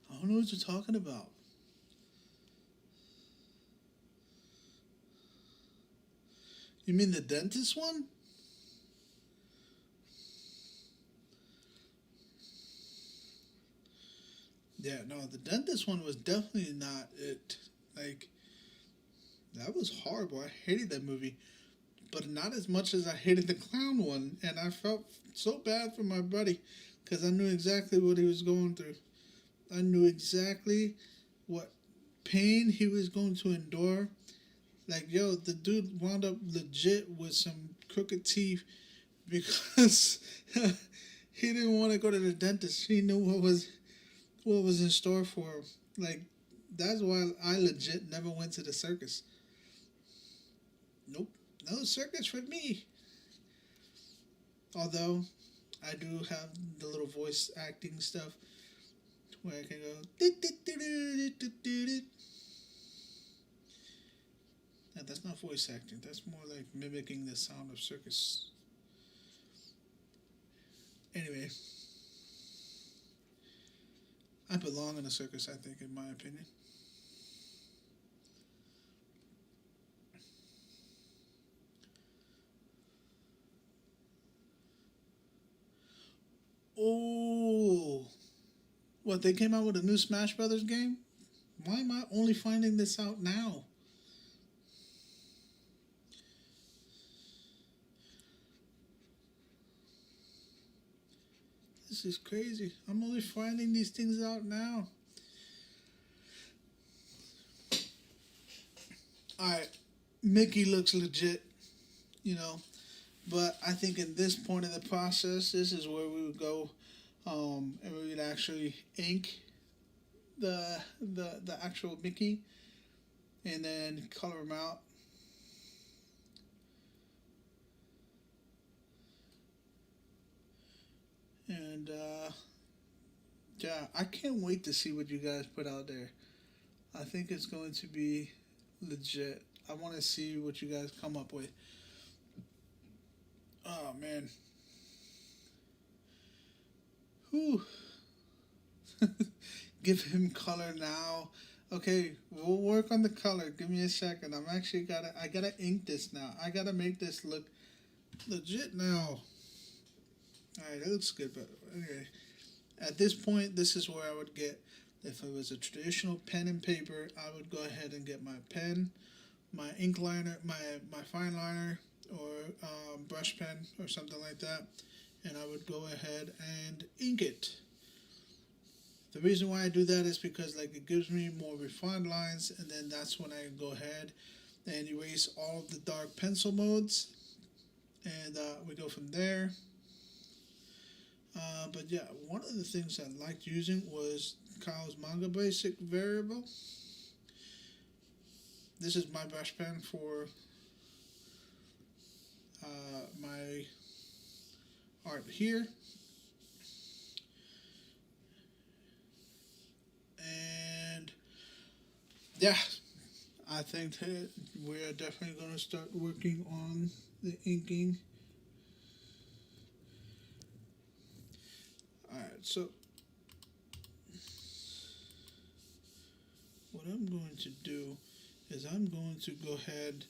I don't know what you're talking about. You mean the dentist one? Yeah, no, the dentist one was definitely not it. Like, that was horrible. I hated that movie. But not as much as I hated the clown one. And I felt so bad for my buddy because I knew exactly what he was going through. I knew exactly what pain he was going to endure. Like, yo, the dude wound up legit with some crooked teeth because he didn't want to go to the dentist. He knew what was in store for him. Like, that's why I legit never went to the circus. Nope, no circus for me. Although, I do have the little voice acting stuff where I can go. No, that's not voice acting. That's more like mimicking the sound of circus. Anyway, I belong in a circus, I think, in my opinion. Oh, what, they came out with a new Smash Brothers game? Why am I only finding this out now? This is crazy. I'm only finding these things out now. Alright, Mickey looks legit, you know, but I think in this point of the process, this is where we would go and we would actually ink the actual Mickey and then color him out. And yeah, I can't wait to see what you guys put out there. I think it's going to be legit. I want to see what you guys come up with. Oh man. Whew. Give him color now. Okay, we'll work on the color. Give me a second. I gotta ink this now. I gotta make this look legit now. Alright, it looks good, but anyway. At this point, this is where I would get, if it was a traditional pen and paper, I would go ahead and get my pen, my ink liner, my fine liner, or brush pen, or something like that, and I would go ahead and ink it. The reason why I do that is because it gives me more refined lines, and then that's when I go ahead and erase all of the dark pencil modes, and we go from there. But yeah, one of the things I liked using was Kyle's Manga Basic variable. This is my brush pen for my art here. And yeah, I think that we're definitely going to start working on the inking. Alright, so what I'm going to do is I'm going to go ahead.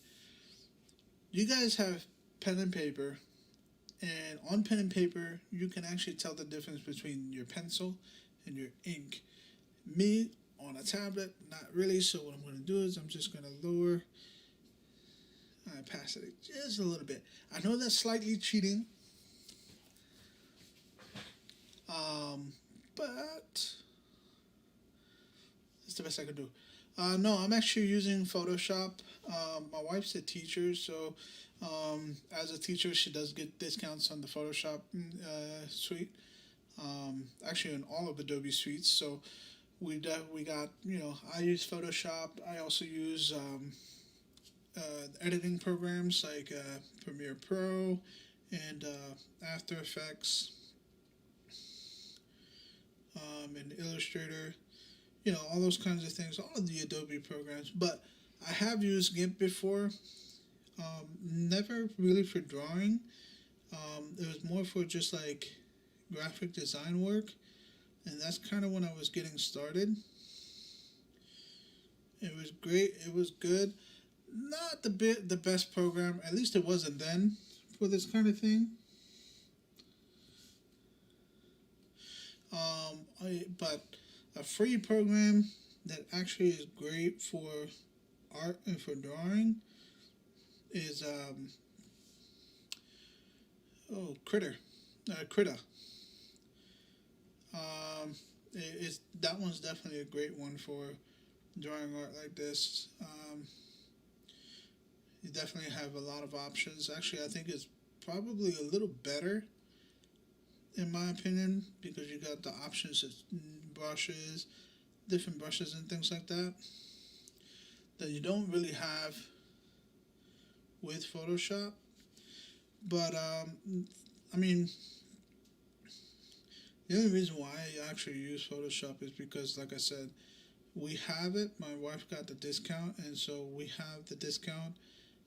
You guys have pen and paper, And on pen and paper, you can actually tell the difference between your pencil and your ink. Me, on a tablet, not really. So what I'm going to do is I'm just going to lower. I pass it just a little bit. I know that's slightly cheating. But it's the best I could do. No, I'm actually using Photoshop. My wife's a teacher, so as a teacher, she does get discounts on the Photoshop suite. Actually, on all of Adobe suites. So we got, I use Photoshop. I also use editing programs like Premiere Pro and After Effects and Illustrator. All those kinds of things, all of the Adobe programs. But I have used GIMP before, never really for drawing. It was more for just like graphic design work, and that's kind of when I was getting started. It was great. It was good. Not the best program, at least it wasn't then, for this kind of thing. But a free program that actually is great for art and for drawing is Krita. That one's definitely a great one for drawing art like this. You definitely have a lot of options. Actually, I think it's probably a little better, in my opinion, because you got the options of brushes, different brushes and things like that you don't really have with Photoshop. But I mean, the only reason why I actually use Photoshop is because, like I said, we have it. My wife got the discount, and so we have the discount,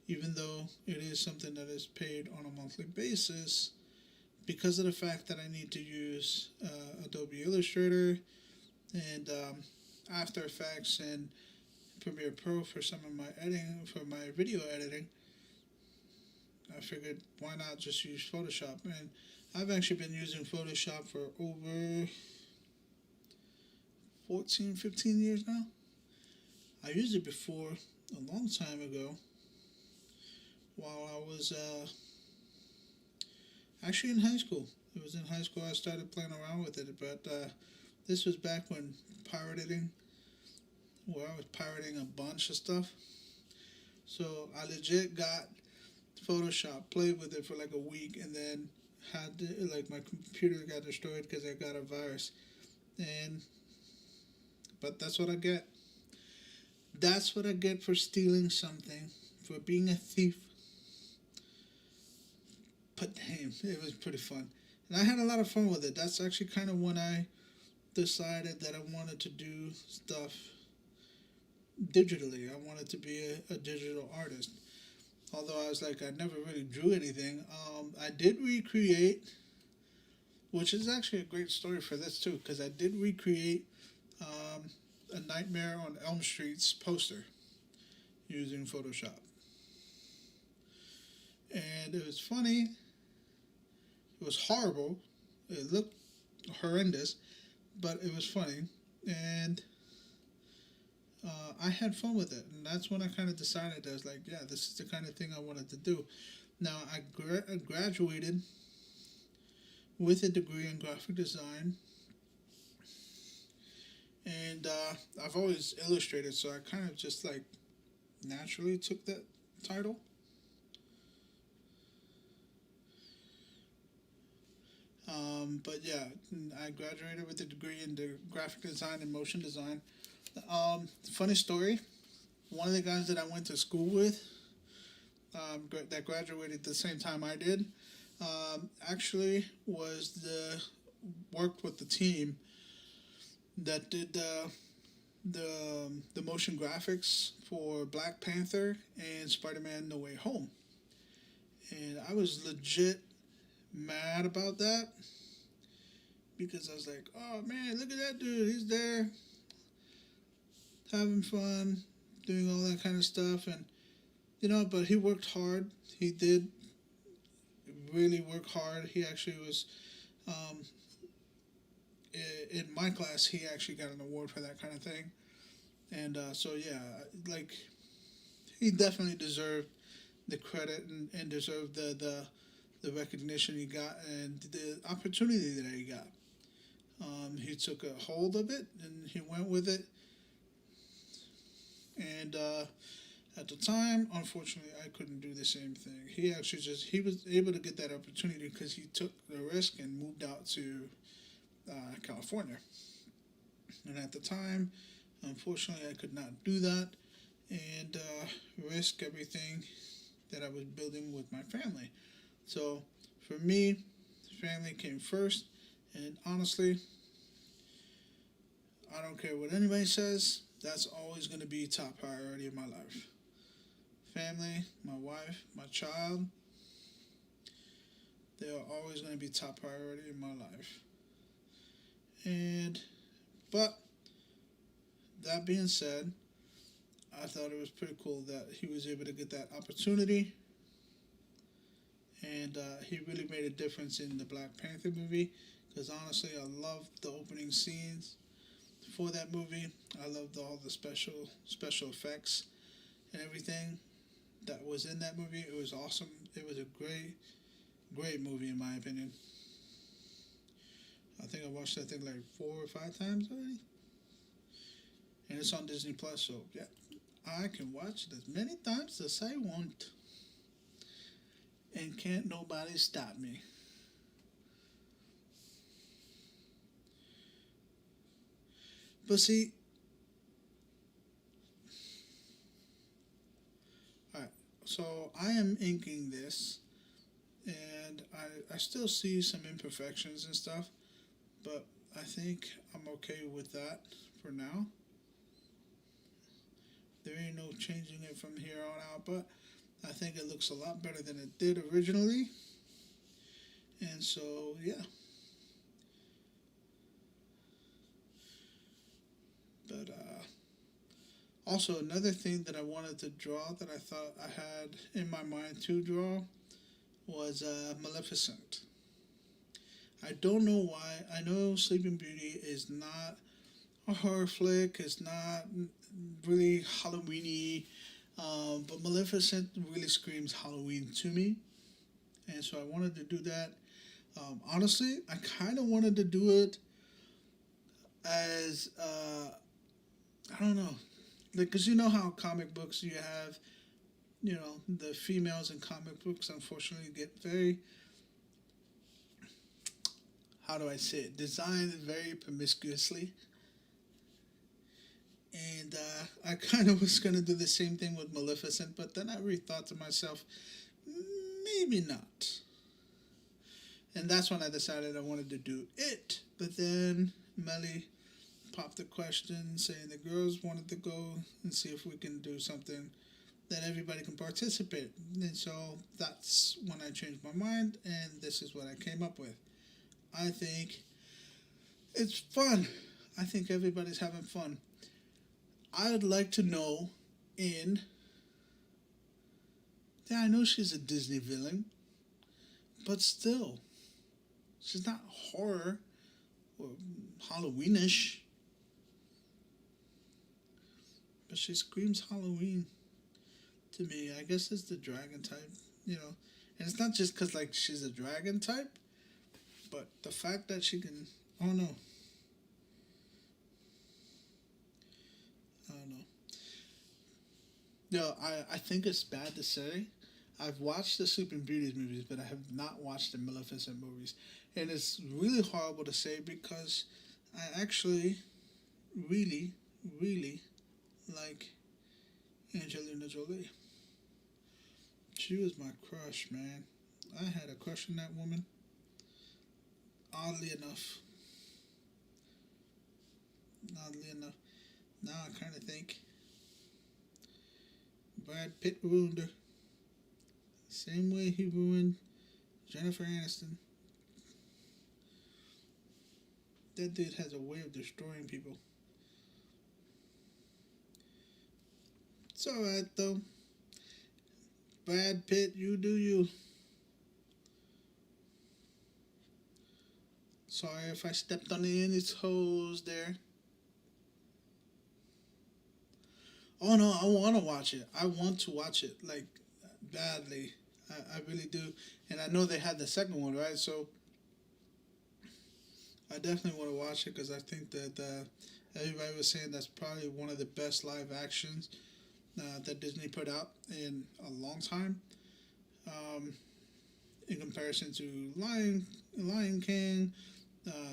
even though it is something that is paid on a monthly basis, because of the fact that I need to use Adobe Illustrator and After Effects and Premiere Pro for some of my editing, for my video editing. I figured, why not just use Photoshop? And I've actually been using Photoshop for over 14, 15 years now. I used it before, a long time ago, while I was actually in high school. It was in high school I started playing around with it, but this was back when pirating, where I was pirating a bunch of stuff. So I legit got Photoshop, played with it for like a week, and then had to, like, my computer got destroyed because I got a virus. But that's what I get. That's what I get for stealing something, for being a thief. But damn, it was pretty fun. And I had a lot of fun with it. That's actually kind of when I decided that I wanted to do stuff digitally. I wanted to be a digital artist. Although I was like, I never really drew anything. I did recreate, which is actually a great story for this too, because I did recreate a Nightmare on Elm Street's poster using Photoshop. And it was funny. It was horrible. It looked horrendous, but it was funny. And I had fun with it. And that's when I kind of decided, I was like, yeah, this is the kind of thing I wanted to do. Now, I graduated with a degree in graphic design. And I've always illustrated, so I kind of just like naturally took that title. But yeah, I graduated with a degree in the graphic design and motion design. Funny story, one of the guys that I went to school with that graduated the same time I did actually worked with the team that did the motion graphics for Black Panther and Spider-Man No Way Home. And I was legit mad about that, because I was like, oh man, look at that dude, he's there having fun, doing all that kind of stuff. And but he worked hard. He did really worked hard. He actually was, um, in my class, he actually got an award for that kind of thing. And so, yeah, like, he definitely deserved the credit and deserved the recognition he got and the opportunity that he got. He took a hold of it and he went with it. And at the time, unfortunately, I couldn't do the same thing. He was able to get that opportunity because he took the risk and moved out to California. And at the time, unfortunately, I could not do that and risk everything that I was building with my family. So for me, family came first. And honestly, I don't care what anybody says, that's always going to be top priority in my life. Family, my wife, my child, they are always going to be top priority in my life. And, but, that being said, I thought it was pretty cool that he was able to get that opportunity. And he really made a difference in the Black Panther movie. Because honestly, I loved the opening scenes for that movie. I loved all the special effects and everything that was in that movie. It was awesome. It was a great movie in my opinion. I think I watched that thing like 4 or 5 times already. And it's on Disney Plus, so yeah, I can watch it as many times as I want. And can't nobody stop me. But see, alright, so I am inking this, and I still see some imperfections and stuff, but I think I'm okay with that for now. There ain't no changing it from here on out, but I think it looks a lot better than it did originally. And so, yeah. But also another thing that I wanted to draw that I thought I had in my mind to draw was Maleficent. I don't know why. I know Sleeping Beauty is not a horror flick. It's not really Halloweeny. But Maleficent really screams Halloween to me. And so I wanted to do that. Honestly, I kind of wanted to do it as, I don't know. Because you know how comic books you have, the females in comic books unfortunately get very, how do I say it, designed very promiscuously. And I kind of was going to do the same thing with Maleficent, but then I rethought to myself, maybe not. And that's when I decided I wanted to do it. But then Melly popped a question saying the girls wanted to go and see if we can do something that everybody can participate. And so that's when I changed my mind, and this is what I came up with. I think it's fun. I think everybody's having fun. I'd like to know yeah, I know she's a Disney villain, but still, she's not horror or Halloweenish. But she screams Halloween to me. I guess it's the dragon type, And it's not just because, like, she's a dragon type, but the fact that she can, oh no. I don't know. I think it's bad to say. I've watched the Sleeping Beauty movies, but I have not watched the Maleficent movies. And it's really horrible to say because I actually really, really like Angelina Jolie. She was my crush, man. I had a crush on that woman. Oddly enough. Now I kind of think Brad Pitt ruined her. Same way he ruined Jennifer Aniston. That dude has a way of destroying people. It's alright, though. Brad Pitt, you do you. Sorry if I stepped on any toes there. Oh no, I want to watch it. I want to watch it like badly. I really do, and I know they had the second one, right? So I definitely want to watch it because I think that everybody was saying that's probably one of the best live actions that Disney put out in a long time. Um, in comparison to Lion King,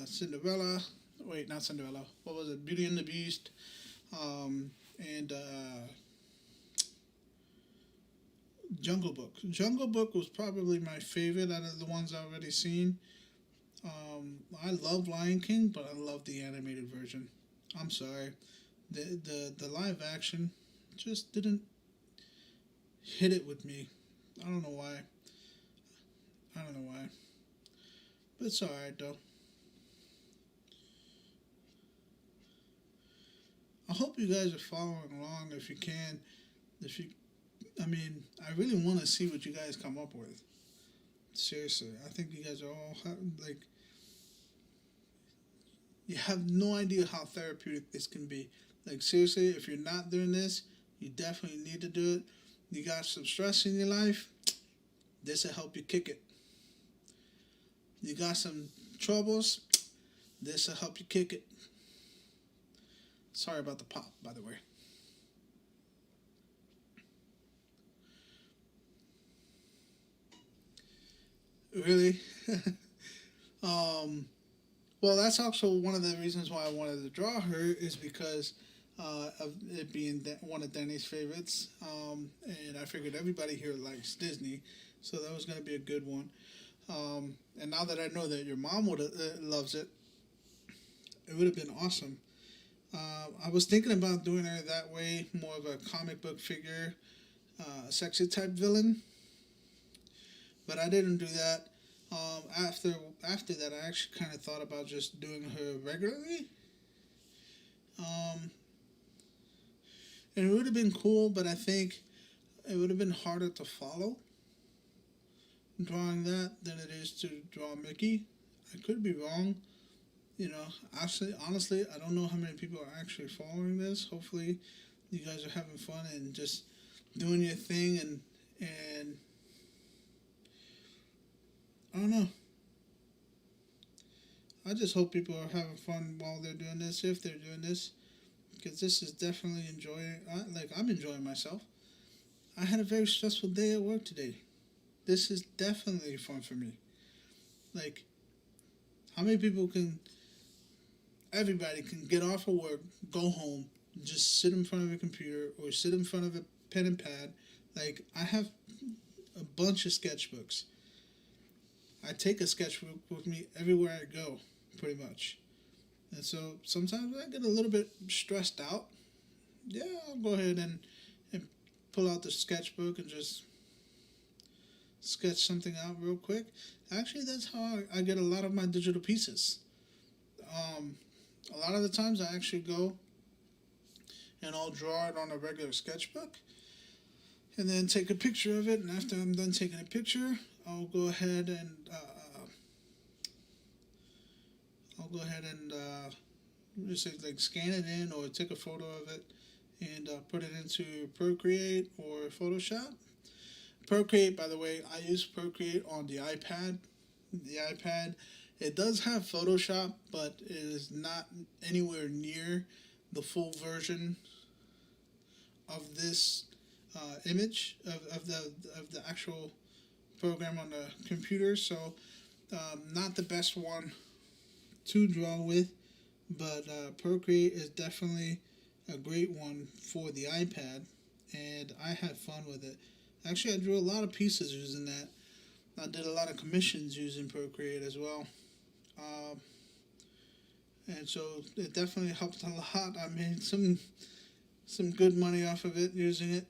Cinderella. Wait, not Cinderella. What was it? Beauty and the Beast. And Jungle Book. Jungle Book was probably my favorite out of the ones I've already seen. I love Lion King, but I love the animated version. I'm sorry, the live action just didn't hit it with me. I don't know why. I don't know why, but it's alright though. I hope you guys are following along if you can. If you, I mean, I really want to see what you guys come up with. Seriously, I think you guys are all like, you have no idea how therapeutic this can be. Like seriously, if you're not doing this, you definitely need to do it. You got some stress in your life, this will help you kick it. You got some troubles, this will help you kick it. Sorry about the pop, by the way. Really? Well, that's also one of the reasons why I wanted to draw her is because of it being one of Danny's favorites. And I figured everybody here likes Disney, so that was going to be a good one. And now that I know that your mom loves it, it would have been awesome. I was thinking about doing her that way, more of a comic book figure, sexy type villain, but I didn't do that. After that, I actually kind of thought about just doing her regularly. Um, and it would have been cool, but I think it would have been harder to follow drawing that than it is to draw Mickey. I could be wrong. You know, actually, honestly, I don't know how many people are actually following this. Hopefully, you guys are having fun and just doing your thing and I don't know. I just hope people are having fun while they're doing this, if they're doing this, because this is definitely enjoying. I'm enjoying myself. I had a very stressful day at work today. This is definitely fun for me. Like, how many people can? Everybody can get off of work, go home, just sit in front of a computer or sit in front of a pen and pad. Like, I have a bunch of sketchbooks. I take a sketchbook with me everywhere I go, pretty much. And so sometimes I get a little bit stressed out. Yeah, I'll go ahead and pull out the sketchbook and just sketch something out real quick. Actually, that's how I get a lot of my digital pieces. A lot of the times I actually go and I'll draw it on a regular sketchbook and then take a picture of it. And after I'm done taking a picture, I'll go ahead and just like scan it in or take a photo of it and put it into Procreate or Photoshop. Procreate, by the way, I use Procreate on the iPad. The iPad, it does have Photoshop, but it is not anywhere near the full version of this image of the actual program on the computer. So not the best one to draw with, but Procreate is definitely a great one for the iPad, and I had fun with it. Actually, I drew a lot of pieces using that. I did a lot of commissions using Procreate as well. And so it definitely helped a lot. I made some good money off of it using it.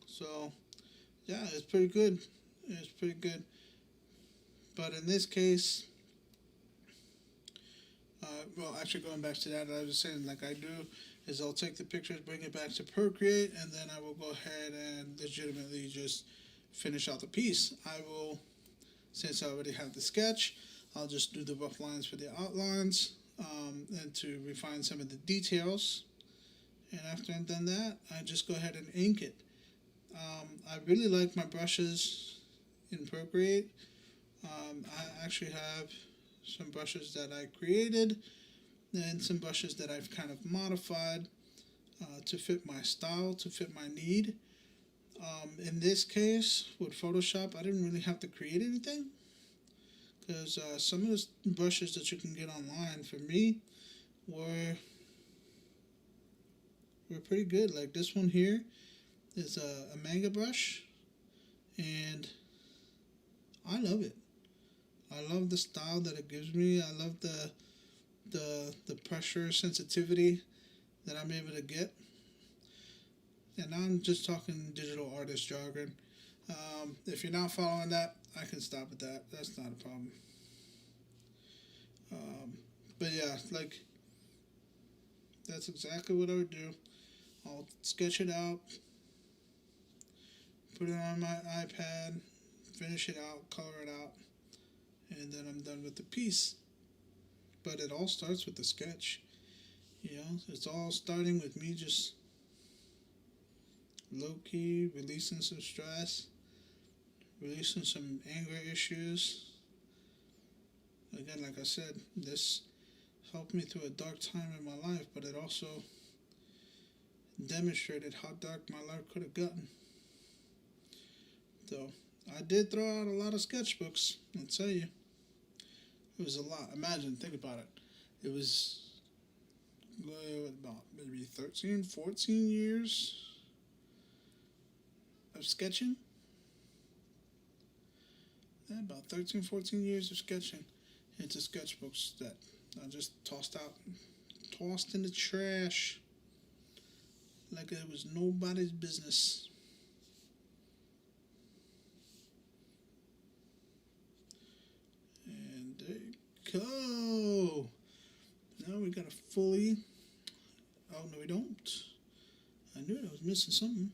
So yeah, it's pretty good. It's pretty good. But in this case, well, actually going back to that, I was saying like I do is I'll take the pictures, bring it back to Procreate, and then I will go ahead and legitimately just finish out the piece. I will since I already have the sketch, I'll just do the rough lines for the outlines, and to refine some of the details. And after I've done that, I just go ahead and ink it. I really like my brushes in Procreate. I actually have some brushes that I created and some brushes that I've kind of modified to fit my style, to fit my need. In this case, with Photoshop, I didn't really have to create anything, because some of the brushes that you can get online for me were pretty good. Like this one here is a manga brush, and I love it. I love the style that it gives me. I love the pressure sensitivity that I'm able to get. And I'm just talking digital artist jargon. If you're not following that, I can stop at that. That's not a problem. But yeah, like, that's exactly what I would do. I'll sketch it out, put it on my iPad, finish it out, color it out, and then I'm done with the piece. But it all starts with the sketch. You know, it's all starting with me just low-key releasing some stress, releasing some anger issues. Again, like I said, this helped me through a dark time in my life, but it also demonstrated how dark my life could have gotten. So I did throw out a lot of sketchbooks, I'll tell you. It was a lot. Imagine, think about it. It was about maybe 13, 14 years of sketching. Yeah, about 13, 14 years of sketching into sketchbooks that I just tossed in the trash like it was nobody's business. And there you go. Now we got a fully... Oh, no, we don't. I knew I was missing something.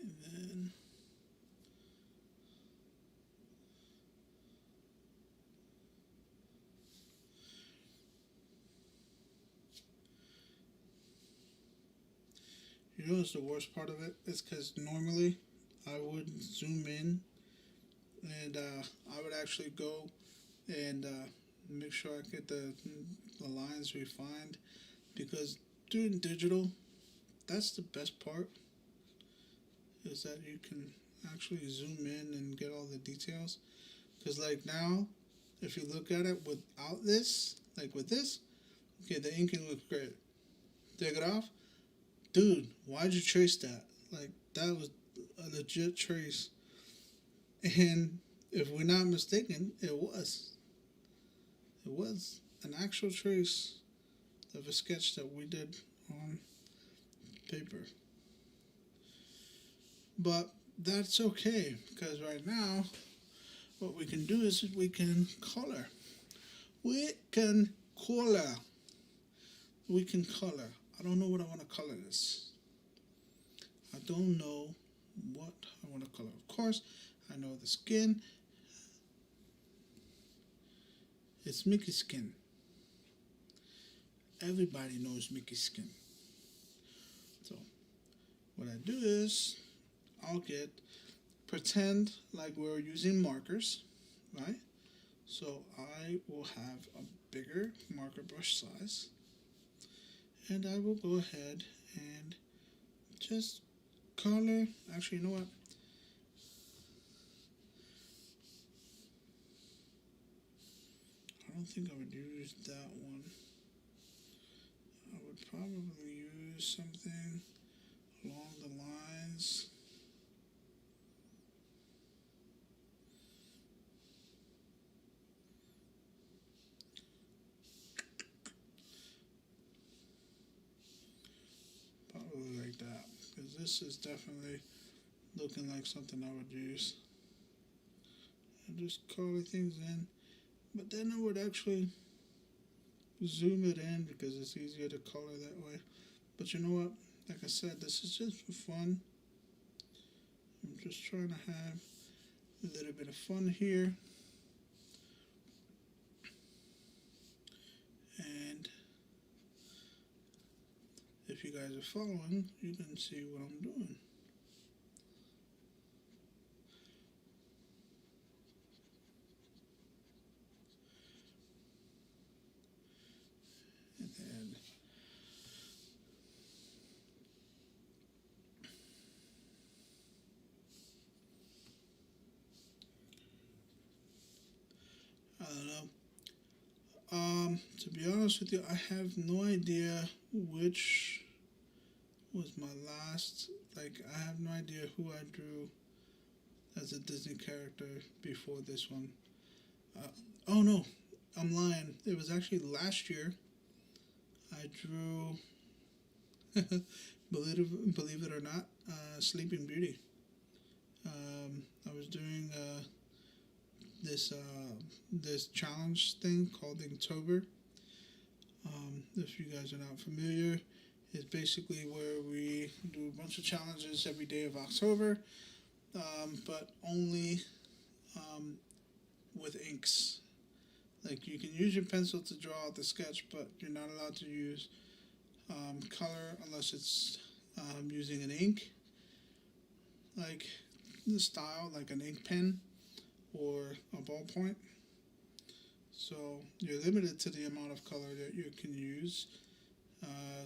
And then... You know what's the worst part of it? It's because normally I would zoom in and I would actually go and make sure I get the lines refined, because doing digital, that's the best part, is that you can actually zoom in and get all the details. Because like now, if you look at it without this, like with this, okay, the inking looks great. Take it off. Dude, why'd you trace that? Like, that was a legit trace. And if we're not mistaken, it was. It was an actual trace of a sketch that we did on paper. But that's okay, because right now, what we can do is we can color. We can color. I don't know what I want to color this. I don't know what I want to color. Of course, I know the skin. It's Mickey's skin. Everybody knows Mickey's skin. So, what I do is, I'll pretend like we're using markers, right? So, I will have a bigger marker brush size. And I will go ahead and just color. Actually, you know what? I don't think I would use that one. I would probably use something along the lines. Probably like that, because this is definitely looking like something I would use. I just color things in, but then I would actually zoom it in because it's easier to color that way. But you know what? Like I said, this is just for fun. I'm just trying to have a little bit of fun here. And if you guys are following, you can see what I'm doing. And then I don't know. To be honest with you, I have no idea which was my last. Like, I have no idea who I drew as a Disney character before this one. Oh no, I'm lying. It was actually last year. I drew, believe it or not, Sleeping Beauty. I was doing this challenge thing called Inktober. If you guys are not familiar, it's basically where we do a bunch of challenges every day of October, but only with inks. Like, you can use your pencil to draw out the sketch, but you're not allowed to use color unless it's using an ink, like the style, like an ink pen or a ballpoint. So you're limited to the amount of color that you can use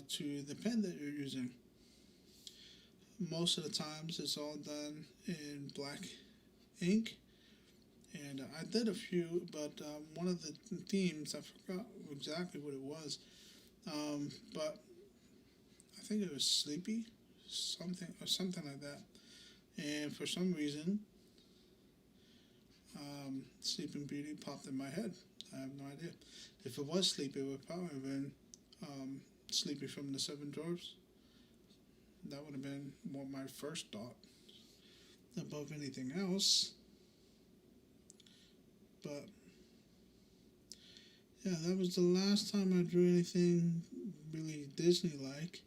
to the pen that you're using. Most of the times it's all done in black ink, and I did a few, but one of the themes, I forgot exactly what it was, but I think it was Sleepy, something like that. And for some reason, Sleeping Beauty popped in my head. I have no idea. If it was Sleepy, it would probably have been Sleepy from the Seven Dwarfs. That would have been what my first thought above anything else. But yeah, that was the last time I drew anything really Disney-like,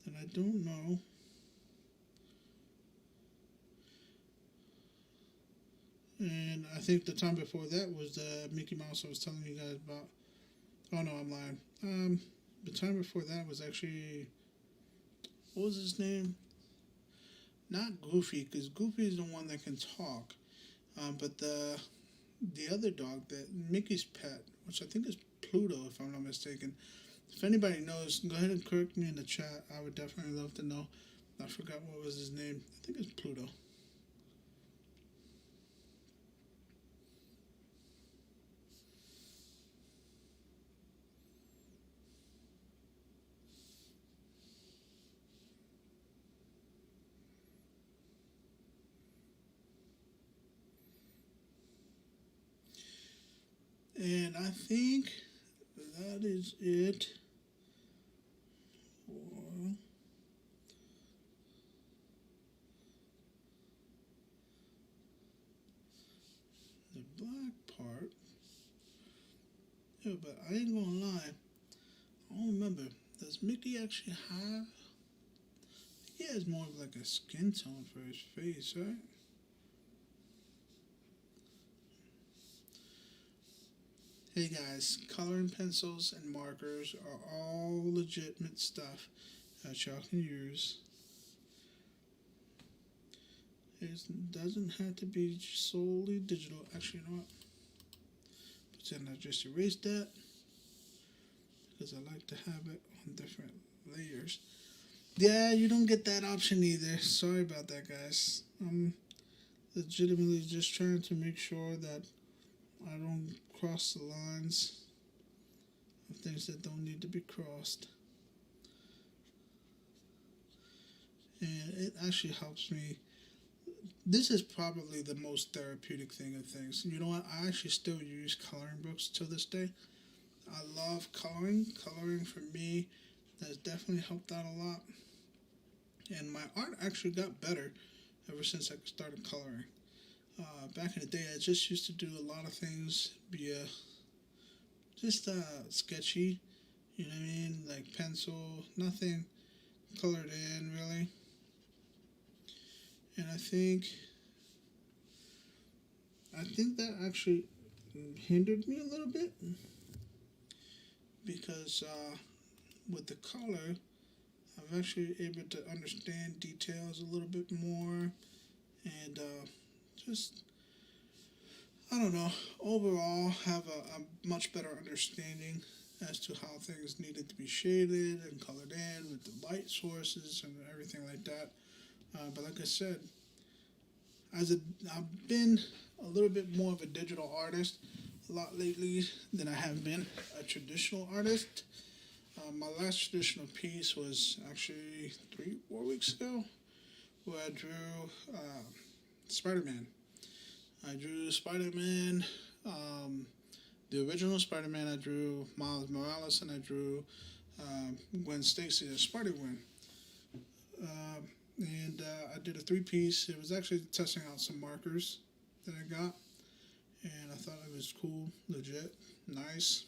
and I don't know. And I think the time before that was the Mickey Mouse I was telling you guys about. Oh no, I'm lying. The time before that was actually, what was his name? Not Goofy, because Goofy is the one that can talk. But the other dog, that Mickey's pet, which I think is Pluto, if I'm not mistaken. If anybody knows, go ahead and correct me in the chat. I would definitely love to know. I forgot what was his name. I think it's Pluto. And I think that is it for the black part. Yeah, but I ain't gonna lie. I don't remember. Does Mickey actually have? He has more of like a skin tone for his face, right? Hey guys, coloring pencils and markers are all legitimate stuff that y'all can use. It doesn't have to be solely digital. Actually, you know what? Pretend I just erased that because I like to have it on different layers. Yeah, you don't get that option either. Sorry about that, guys. I'm legitimately just trying to make sure that I don't cross the lines of things that don't need to be crossed. And it actually helps me. This is probably the most therapeutic thing of things. You know what? I actually still use coloring books to this day. I love coloring. Coloring for me has definitely helped out a lot. And my art actually got better ever since I started coloring. Back in the day, I just used to do a lot of things via just sketchy, you know what I mean? Like pencil, nothing colored in really. And I think that actually hindered me a little bit because with the color, I'm actually able to understand details a little bit more and just, I don't know, overall have a much better understanding as to how things needed to be shaded and colored in with the light sources and everything like that. But like I said, I've been a little bit more of a digital artist a lot lately than I have been a traditional artist. My last traditional piece was actually 3-4 weeks ago, where I drew Spider-Man. I drew Spider-Man, the original Spider-Man. I drew Miles Morales, and I drew Gwen Stacy as Spider-Gwen. And I did a 3-piece. It was actually testing out some markers that I got, and I thought it was cool, legit, nice.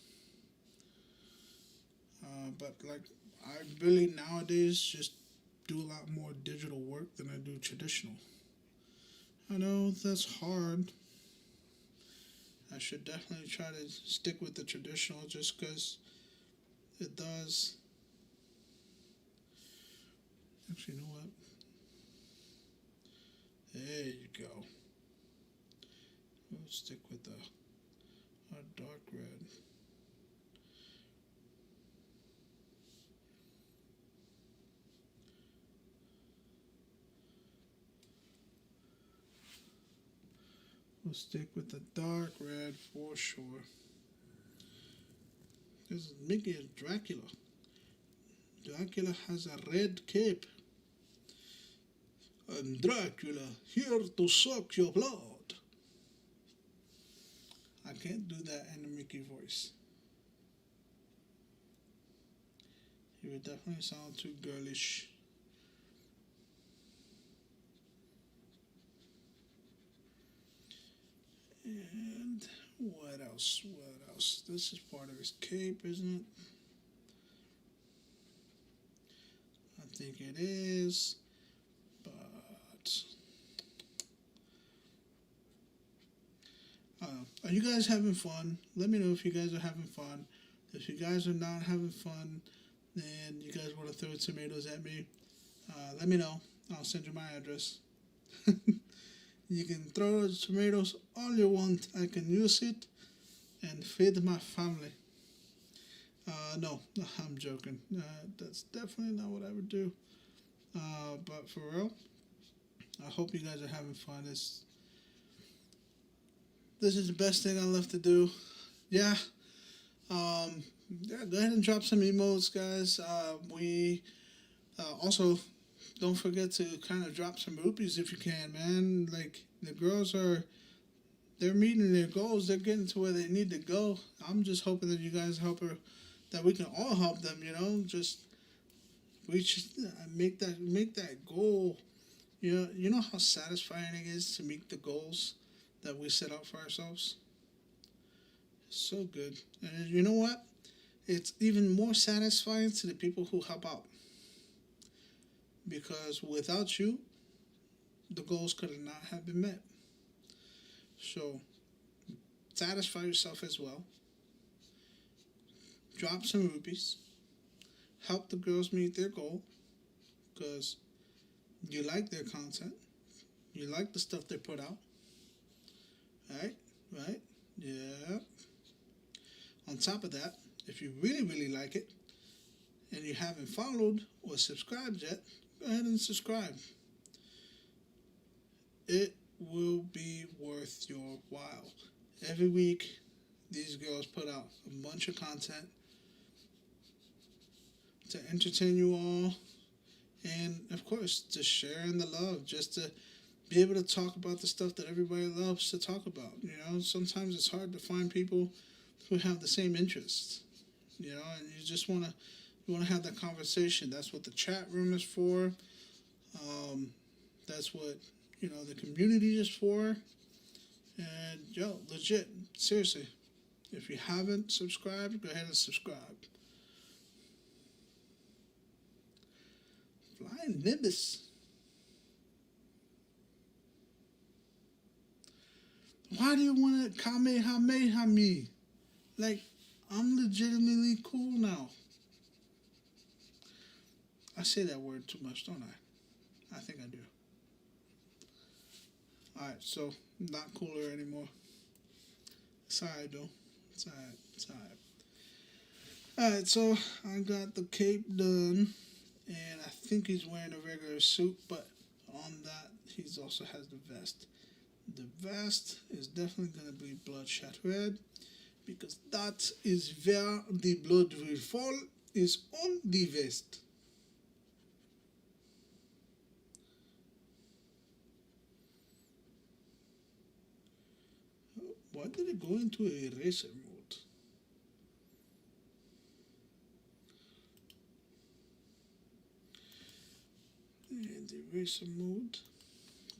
But like, I really nowadays just do a lot more digital work than I do traditional. I know that's hard. I should definitely try to stick with the traditional just because it does. Actually, you know what? There you go. We'll stick with a dark red. We'll stick with the dark red for sure. This is Mickey as Dracula. Dracula has a red cape. I'm Dracula, here to suck your blood. I can't do that in a Mickey voice. He would definitely sound too girlish. And what else? What else? This is part of his cape, isn't it? I think it is. But are you guys having fun? Let me know if you guys are having fun. If you guys are not having fun, then you guys want to throw tomatoes at me, let me know. I'll send you my address. You can throw tomatoes all you want. I can use it and feed my family. No, I'm joking. That's definitely not what I would do. But for real, I hope you guys are having fun. This is the best thing I love to do. Yeah. Yeah, go ahead and drop some emotes, guys. We also don't forget to kind of drop some rupees if you can, man. Like, the girls they're meeting their goals. They're getting to where they need to go. I'm just hoping that you guys help her, that we can all help them, you know, just reach, make that goal. You know how satisfying it is to meet the goals that we set out for ourselves? It's so good. And you know what? It's even more satisfying to the people who help out. Because without you, the goals could not have been met. So, satisfy yourself as well. Drop some rupees. Help the girls meet their goal. Because you like their content. You like the stuff they put out. Right? Yeah. On top of that, if you really, really like it, and you haven't followed or subscribed yet, go ahead and subscribe. It will be worth your while. Every week, these girls put out a bunch of content to entertain you all, and of course, to share in the love, just to be able to talk about the stuff that everybody loves to talk about. You know, sometimes it's hard to find people who have the same interests. You know, and you just want to have that conversation. That's what the chat room is for. That's what, the community is for. And yo, legit, seriously, if you haven't subscribed, go ahead and subscribe. Flying Nimbus. Why do you want to Kamehameha me? Like, I'm legitimately cool now. I say that word too much, don't I? I think I do. Alright, so, not cooler anymore. It's alright, though. It's alright. It's alright. Alright, so, I got the cape done. And I think he's wearing a regular suit, but on that, he also has the vest. The vest is definitely going to be bloodshot red, because that is where the blood will fall, is on the vest. Why did it go into eraser mode? And eraser mode.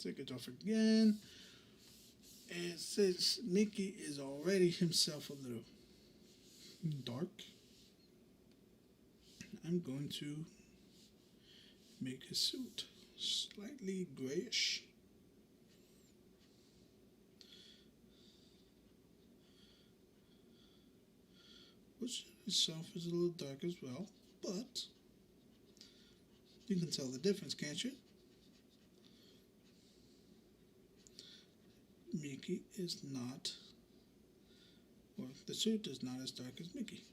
Take it off again. And since Mickey is already himself a little dark, I'm going to make his suit slightly grayish. Which itself is a little dark as well, but you can tell the difference, can't you? Mickey is not, or the suit is not as dark as Mickey.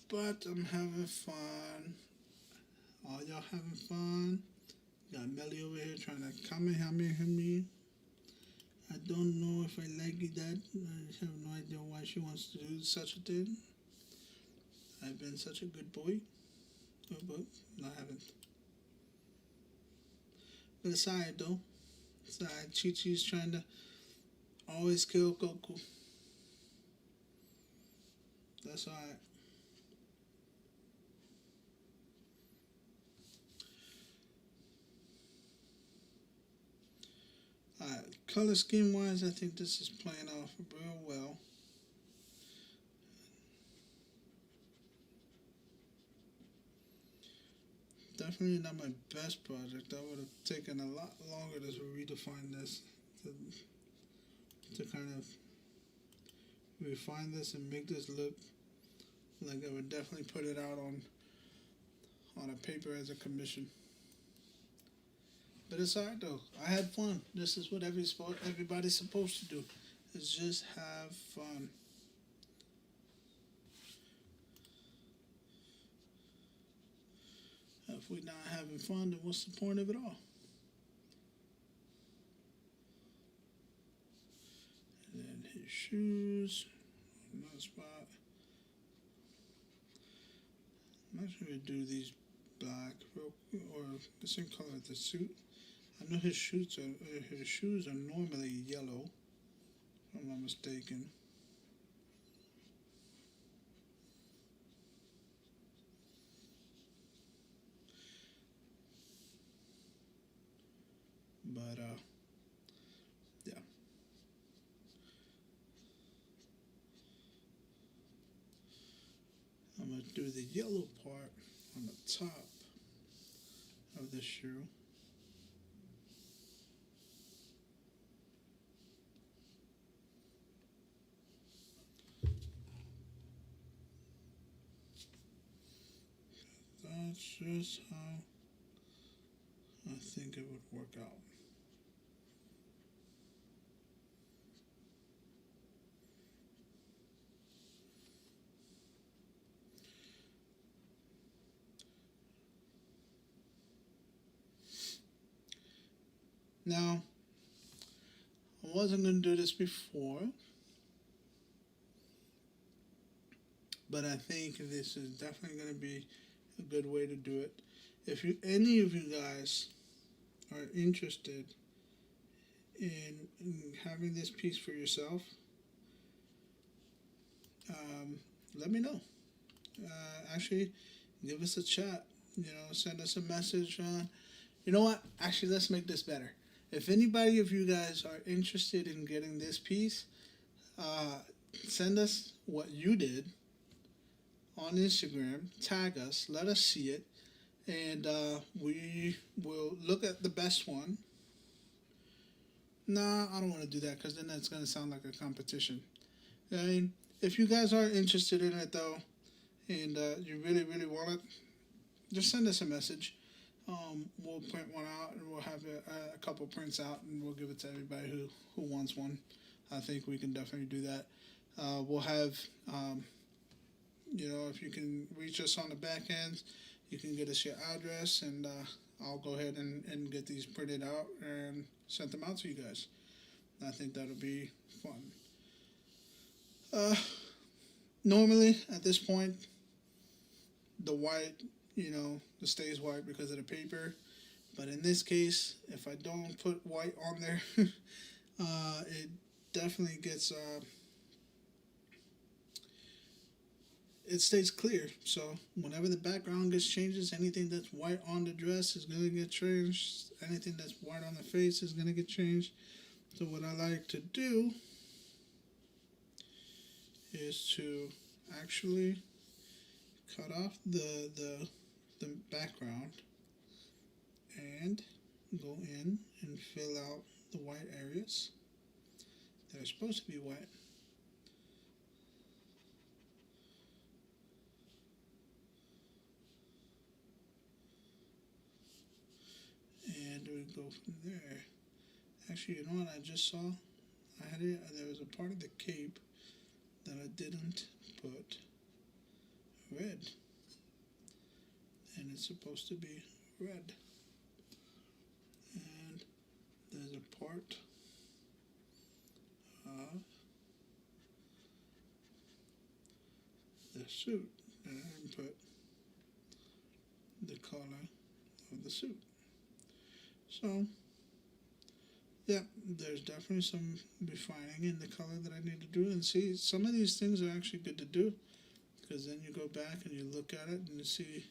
But I'm having fun. All y'all having fun. Got Melly over here trying to Kamehameha me. I don't know if I like it that. I have no idea why she wants to do such a thing. I've been such a good boy. But no, I haven't. But it's alright though. It's alright. Chi-Chi's trying to always kill Goku. That's alright. Alright, color scheme wise, I think this is playing off real well. Definitely not my best project. I would have taken a lot longer to redefine this, to kind of refine this and make this look like I would definitely put it out on a paper as a commission. But it's alright though. I had fun. This is what everybody's supposed to do. Is just have fun. If we're not having fun, then what's the point of it all? And then his shoes. Another spot. I'm not sure we do these black or the same color as the suit. I know his shoes are normally yellow, if I'm not mistaken. But yeah. I'm gonna do the yellow part on the top of the shoe. That's just how I think it would work out. Now, I wasn't going to do this before, but I think this is definitely going to be a good way to do it. If any of you guys are interested in having this piece for yourself, let me know. Actually, give us a chat. Send us a message on. You know what? Actually, let's make this better. If anybody of you guys are interested in getting this piece, send us what you did on Instagram. Tag us. Let us see it. And we will look at the best one. Nah, I don't want to do that because then that's going to sound like a competition. I mean, if you guys are interested in it, though, and you really, really want it, just send us a message. We'll print one out, and we'll have a couple prints out, and we'll give it to everybody who wants one. I think we can definitely do that. We'll have, if you can reach us on the back end, you can get us your address, and I'll go ahead and get these printed out and sent them out to you guys. I think that'll be fun. Normally, at this point, the white, it stays white because of the paper. But in this case, if I don't put white on there, it definitely gets, it stays clear. So whenever the background gets changes, anything that's white on the dress is going to get changed. Anything that's white on the face is going to get changed. So what I like to do is to actually cut off the background and go in and fill out the white areas that are supposed to be white. And we go from there. Actually, you know what I just saw? There was a part of the cape that I didn't put red. And it's supposed to be red. And there's a part of the suit that I didn't put the color of the suit. So, yeah, there's definitely some refining in the color that I need to do. And see, some of these things are actually good to do, because then you go back and you look at it and you see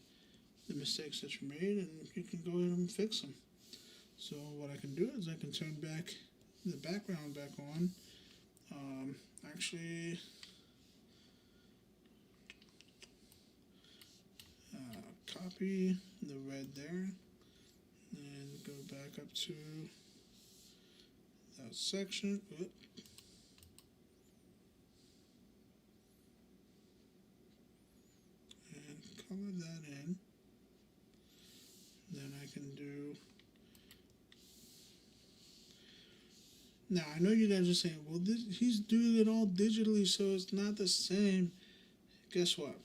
the mistakes that you made, and you can go in and fix them. So what I can do is I can turn back the background back on. Actually, copy the red there, and go back up to that section. Oop. And color that in. Then I can do. Now I know you guys are saying, well, he's doing it all digitally, so it's not the same. Guess what?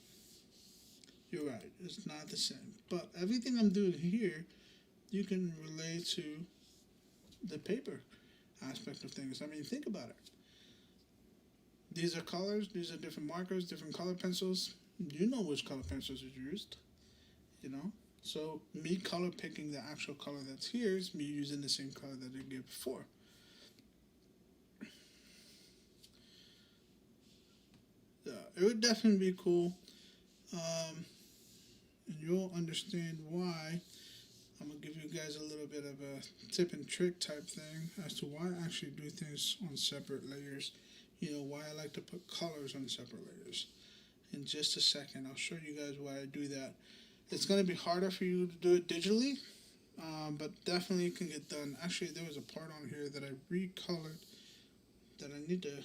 You're right, it's not the same. But everything I'm doing here, you can relate to the paper aspect of things. I mean, think about it. These are colors, these are different markers, different color pencils. You know which color pencils are used, So me color picking the actual color that's here is me using the same color that I did before. It would definitely be cool. And you'll understand why. I'm going to give you guys a little bit of a tip and trick type thing as to why I actually do things on separate layers. Why I like to put colors on separate layers. In just a second, I'll show you guys why I do that. It's going to be harder for you to do it digitally, but definitely it can get done. Actually, there was a part on here that I recolored that I need to...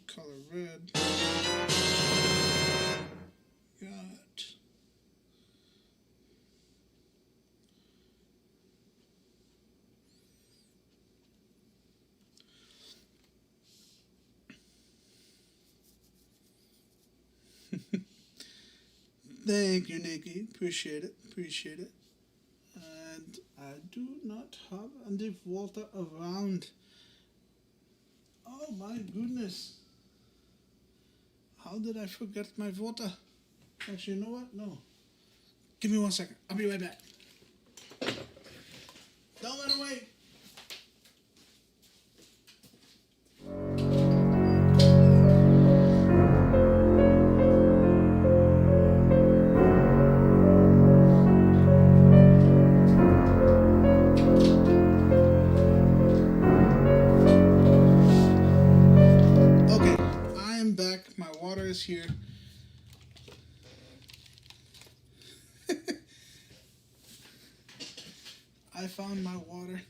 color red. Got. Thank you, Nikki. Appreciate it. And I do not have any water around. Oh my goodness. How did I forget my water? Actually, you know what? No. Give me 1 second. I'll be right back. Don't run away. here. I found my water.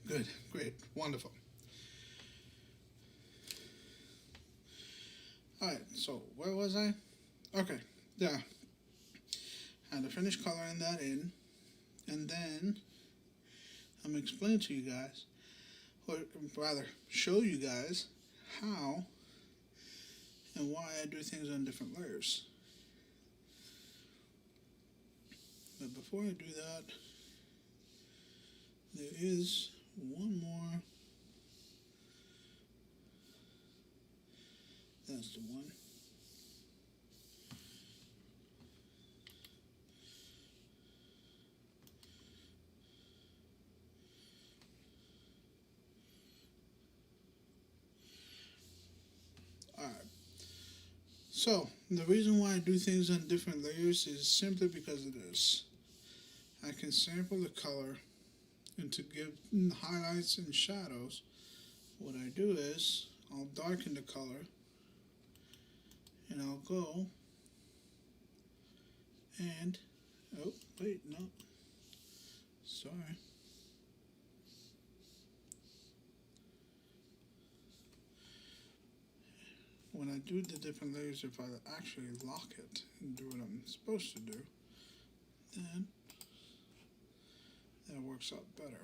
Good, great, wonderful. Alright, so where was I? Okay, yeah. I had to finish coloring that in, and then I'm going to explain to you guys, or rather show you guys, how and why I do things on different layers. But before I do that, there is one more. That's the one. Alright. So, the reason why I do things on different layers is simply because of this. I can sample the color, and to give highlights and shadows, what I do is I'll darken the color, and I'll go and, oh wait, no, sorry. When I do the different layers, if I actually lock it and do what I'm supposed to do, then that works out better.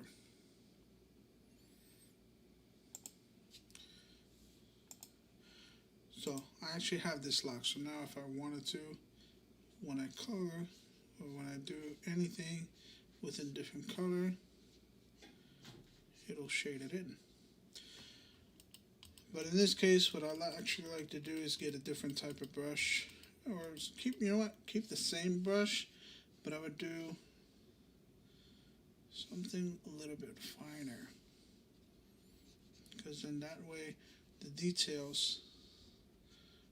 So I actually have this locked, so now if I wanted to, when I color, or when I do anything with a different color, it'll shade it in. But in this case, what I actually like to do is get a different type of brush, or keep, you know what, keep the same brush, but I would do something a little bit finer, because in that way the details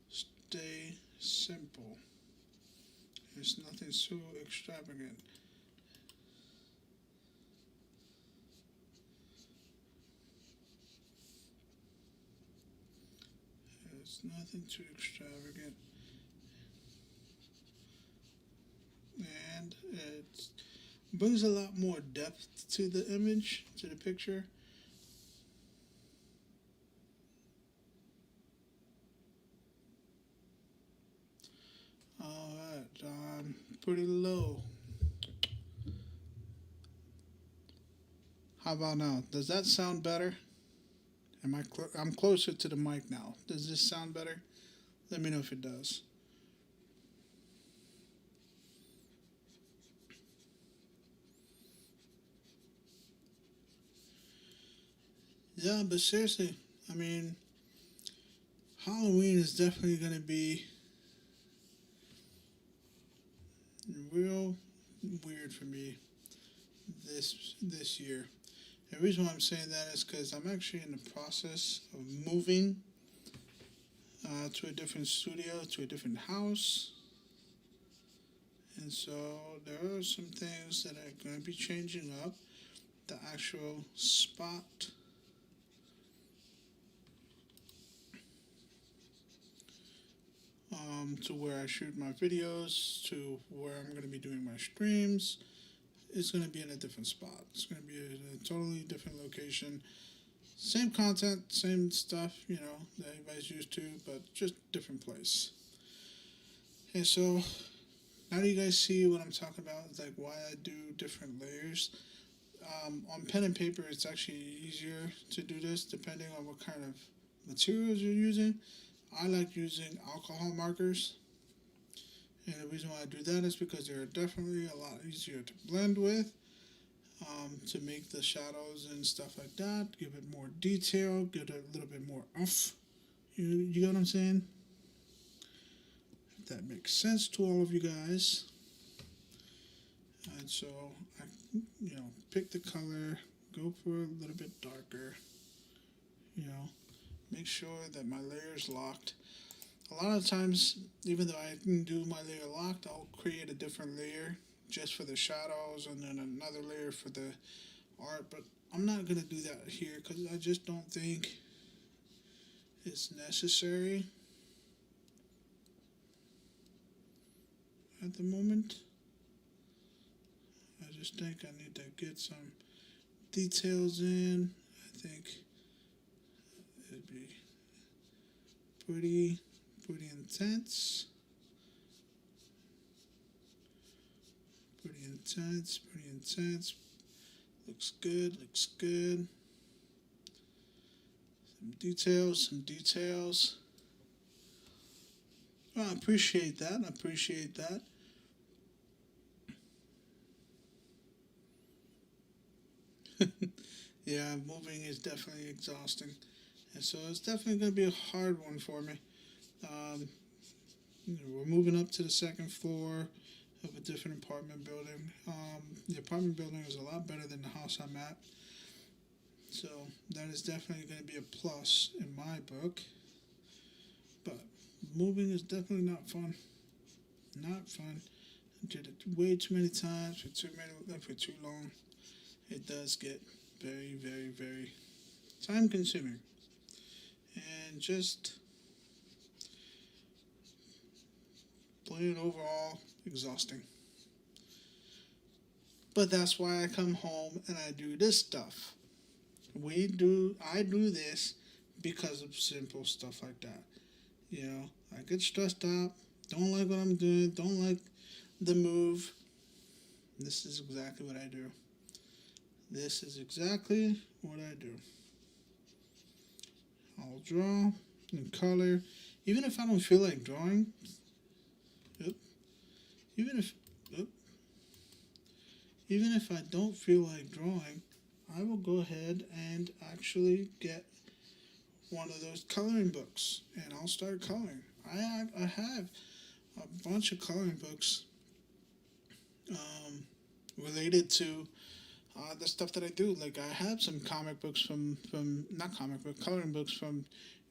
stay simple. There's nothing so extravagant. There's nothing too extravagant. And it brings a lot more depth to the image, to the picture. Alright, pretty low. How about now? Does that sound better? I'm closer to the mic now. Does this sound better? Let me know if it does. Yeah, but seriously, I mean, Halloween is definitely going to be real weird for me this year. The reason why I'm saying that is because I'm actually in the process of moving to a different studio, to a different house. And so there are some things that are going to be changing up. The actual spot to where I shoot my videos, to where I'm going to be doing my streams, is going to be in a different spot. It's going to be in a totally different location. Same content, same stuff, you know, that everybody's used to, but just different place. And so, now do you guys see what I'm talking about? It's like why I do different layers. On pen and paper, it's actually easier to do this depending on what kind of materials you're using. I like using alcohol markers, and the reason why I do that is because they're definitely a lot easier to blend with, to make the shadows and stuff like that, give it more detail, give it a little bit more oomph. You get what I'm saying? If that makes sense to all of you guys. And so I, pick the color, go for a little bit darker, make sure that my layer is locked. A lot of times, even though I can do my layer locked, I'll create a different layer just for the shadows, and then another layer for the art. But I'm not gonna do that here because I just don't think it's necessary at the moment. I just think I need to get some details in. I think it'd be pretty intense. Pretty intense. Looks good. Some details. Oh, I appreciate that. Yeah, moving is definitely exhausting. And so it's definitely going to be a hard one for me. Um, we're moving up to the second floor of a different apartment building. The apartment building is a lot better than the house I'm at. So that is definitely going to be a plus in my book. But moving is definitely not fun. Not fun. I did it way too many times for too long. It does get very time consuming. And just plain overall exhausting. But that's why I come home and I do this stuff. I do this because of simple stuff like that. You know, I get stressed out, don't like what I'm doing, don't like the move. This is exactly what I do. I'll draw in color. Even if I don't feel like drawing, even if I don't feel like drawing, I will go ahead and actually get one of those coloring books and I'll start coloring. I have a bunch of coloring books related to the stuff that I do. Like I have some comic books from not comic book, coloring books from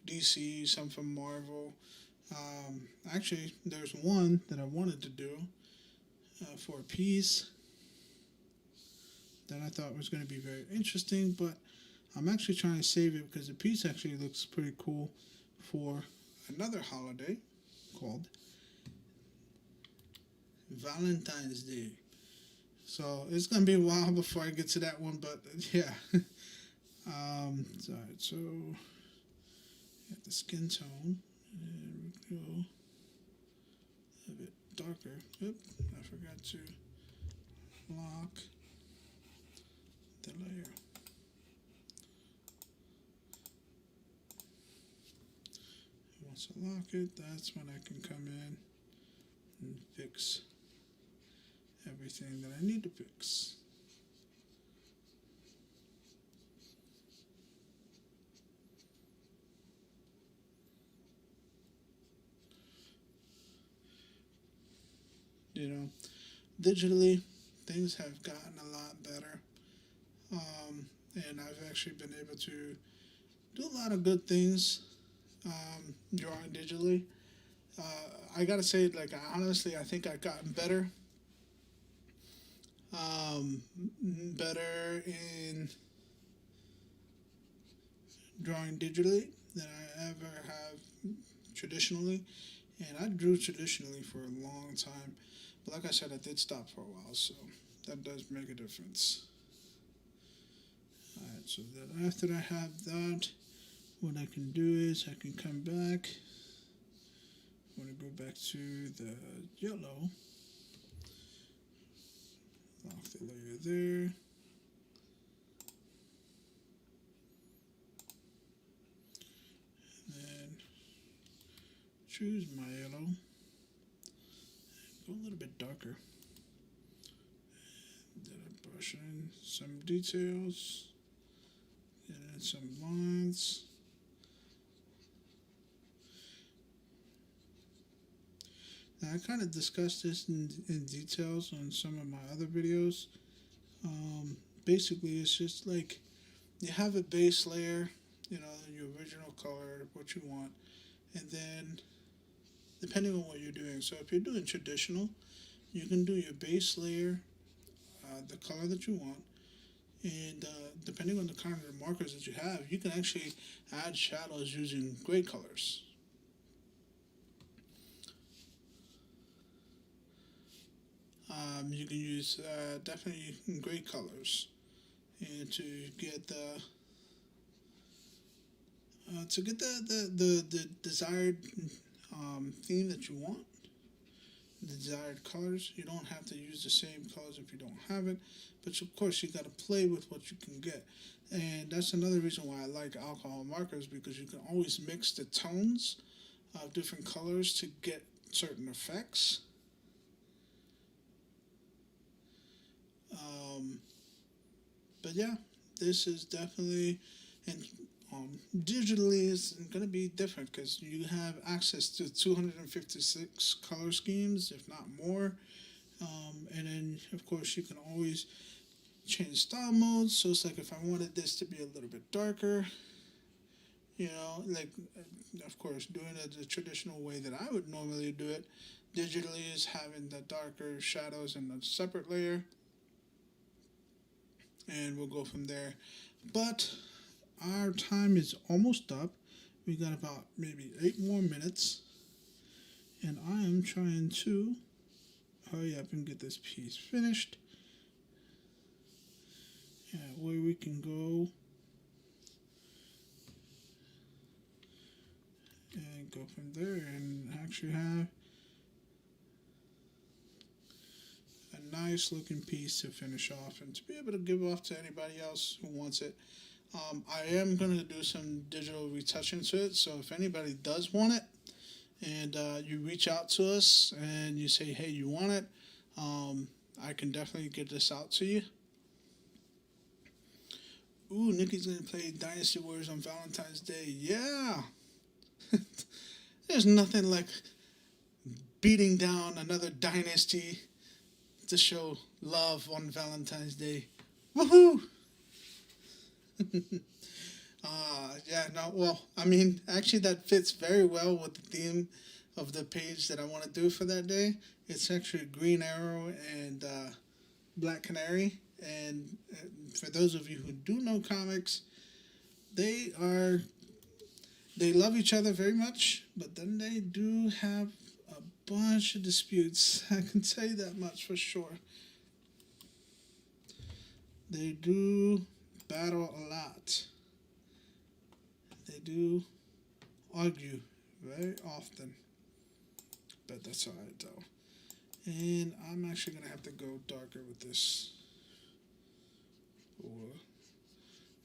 DC, some from Marvel. Actually, there's one that I wanted to do for a piece that I thought was going to be very interesting, but I'm actually trying to save it because the piece actually looks pretty cool for another holiday called Valentine's Day. So it's going to be a while before I get to that one, but yeah. So at the skin tone, there we go. A bit darker. Oop, I forgot to lock the layer. Once I lock it, that's when I can come in and fix everything that I need to fix. You know, digitally, things have gotten a lot better. And I've actually been able to do a lot of good things drawing digitally. I gotta say, like, honestly, I think I've gotten better. Better in drawing digitally than I ever have traditionally. And I drew traditionally for a long time. But like I said, I did stop for a while, so that does make a difference. Alright, so that after I have that, what I can do is I can come back. I want to go back to the yellow. Lock the layer there. And then choose my yellow. Go a little bit darker. Then I brush in some details. Get in some lines. Now I kind of discussed this in details on some of my other videos. Basically, it's just like you have a base layer, you know, your original color, what you want, and then depending on what you're doing. So if you're doing traditional, you can do your base layer, the color that you want, and depending on the kind of markers that you have, you can actually add shadows using gray colors. You can use definitely gray colors, and to get the desired theme that you want, the desired colors. You don't have to use the same colors if you don't have it, but of course you got to play with what you can get. And that's another reason why I like alcohol markers, because you can always mix the tones of different colors to get certain effects. But yeah, this is definitely, and digitally it's going to be different because you have access to 256 color schemes, if not more. And then, of course, you can always change style modes. So it's like if I wanted this to be a little bit darker, like, of course, doing it the traditional way that I would normally do it, digitally, is having the darker shadows in a separate layer. And we'll go from there. But our time is almost up. We got about maybe 8 more minutes. And I am trying to hurry up and get this piece finished. Where we can go and go from there and actually have a nice looking piece to finish off and to be able to give off to anybody else who wants it. I am going to do some digital retouching to it, so if anybody does want it and you reach out to us and you say, hey, you want it, I can definitely get this out to you. Ooh, Nikki's going to play Dynasty Warriors on Valentine's Day. Yeah! There's nothing like beating down another dynasty to show love on Valentine's Day. Woohoo! Actually that fits very well with the theme of the page that I want to do for that day. It's actually Green Arrow and Black Canary. And for those of you who do know comics, they love each other very much, but then they do have a bunch of disputes. I can tell you that much for sure. They do battle a lot. They do argue very often, but that's alright though. And I'm actually going to have to go darker with this for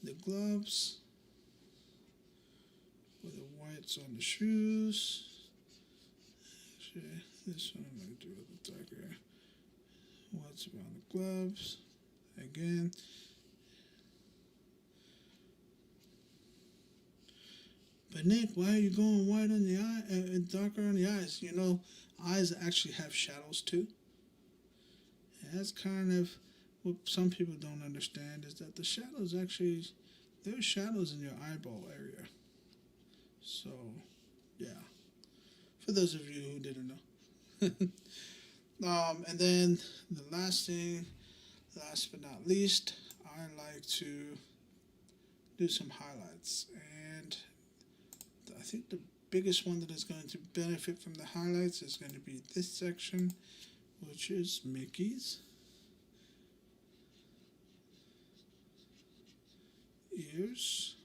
the gloves, for the whites on the shoes. Actually, this one I'm going to do a little darker. Whites around the gloves. Again. But Nick, why are you going white on the eye and darker on the eyes? Eyes actually have shadows too. And that's kind of what some people don't understand, is that the shadows actually, there's shadows in your eyeball area. So, yeah. For those of you who didn't know. And then the last thing, last but not least, I like to do some highlights. And I think the biggest one that is going to benefit from the highlights is going to be this section, which is Mickey's ears.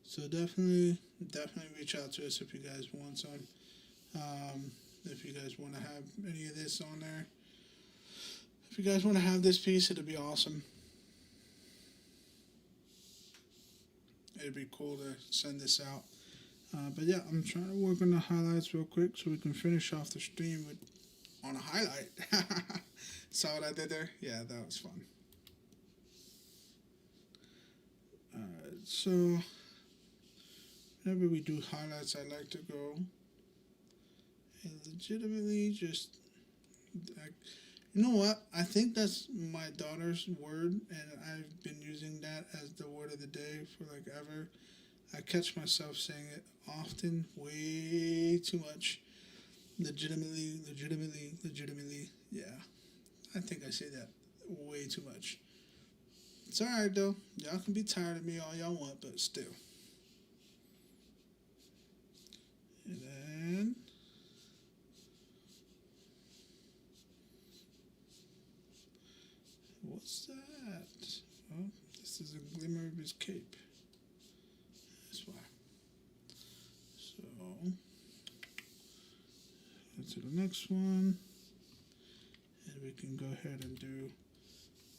So definitely reach out to us if you guys want some. If you guys want to have any of this on there. If you guys want to have this piece, it'll be awesome. It'd be cool to send this out. But yeah, I'm trying to work on the highlights real quick so we can finish off the stream on a highlight. Saw what I did there? Yeah, that was fun. So whenever we do highlights, I like to go and legitimately just, you know what? I think that's my daughter's word, and I've been using that as the word of the day for like ever. I catch myself saying it often, way too much. Legitimately, legitimately, legitimately. Yeah, I think I say that way too much. It's alright though. Y'all can be tired of me all y'all want, but still. And then what's that? Oh, this is a glimmer of his cape. That's why. So go to the next one. And we can go ahead and do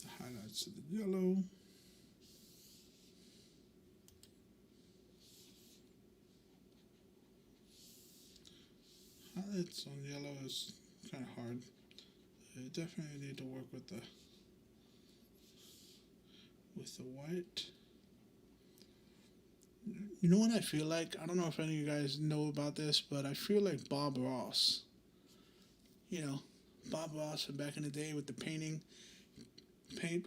the highlights of the yellow. Highlights on yellow is kind of hard. You definitely need to work with the white. You know what I feel like? I don't know if any of you guys know about this, but I feel like Bob Ross. You know, Bob Ross from back in the day with the paint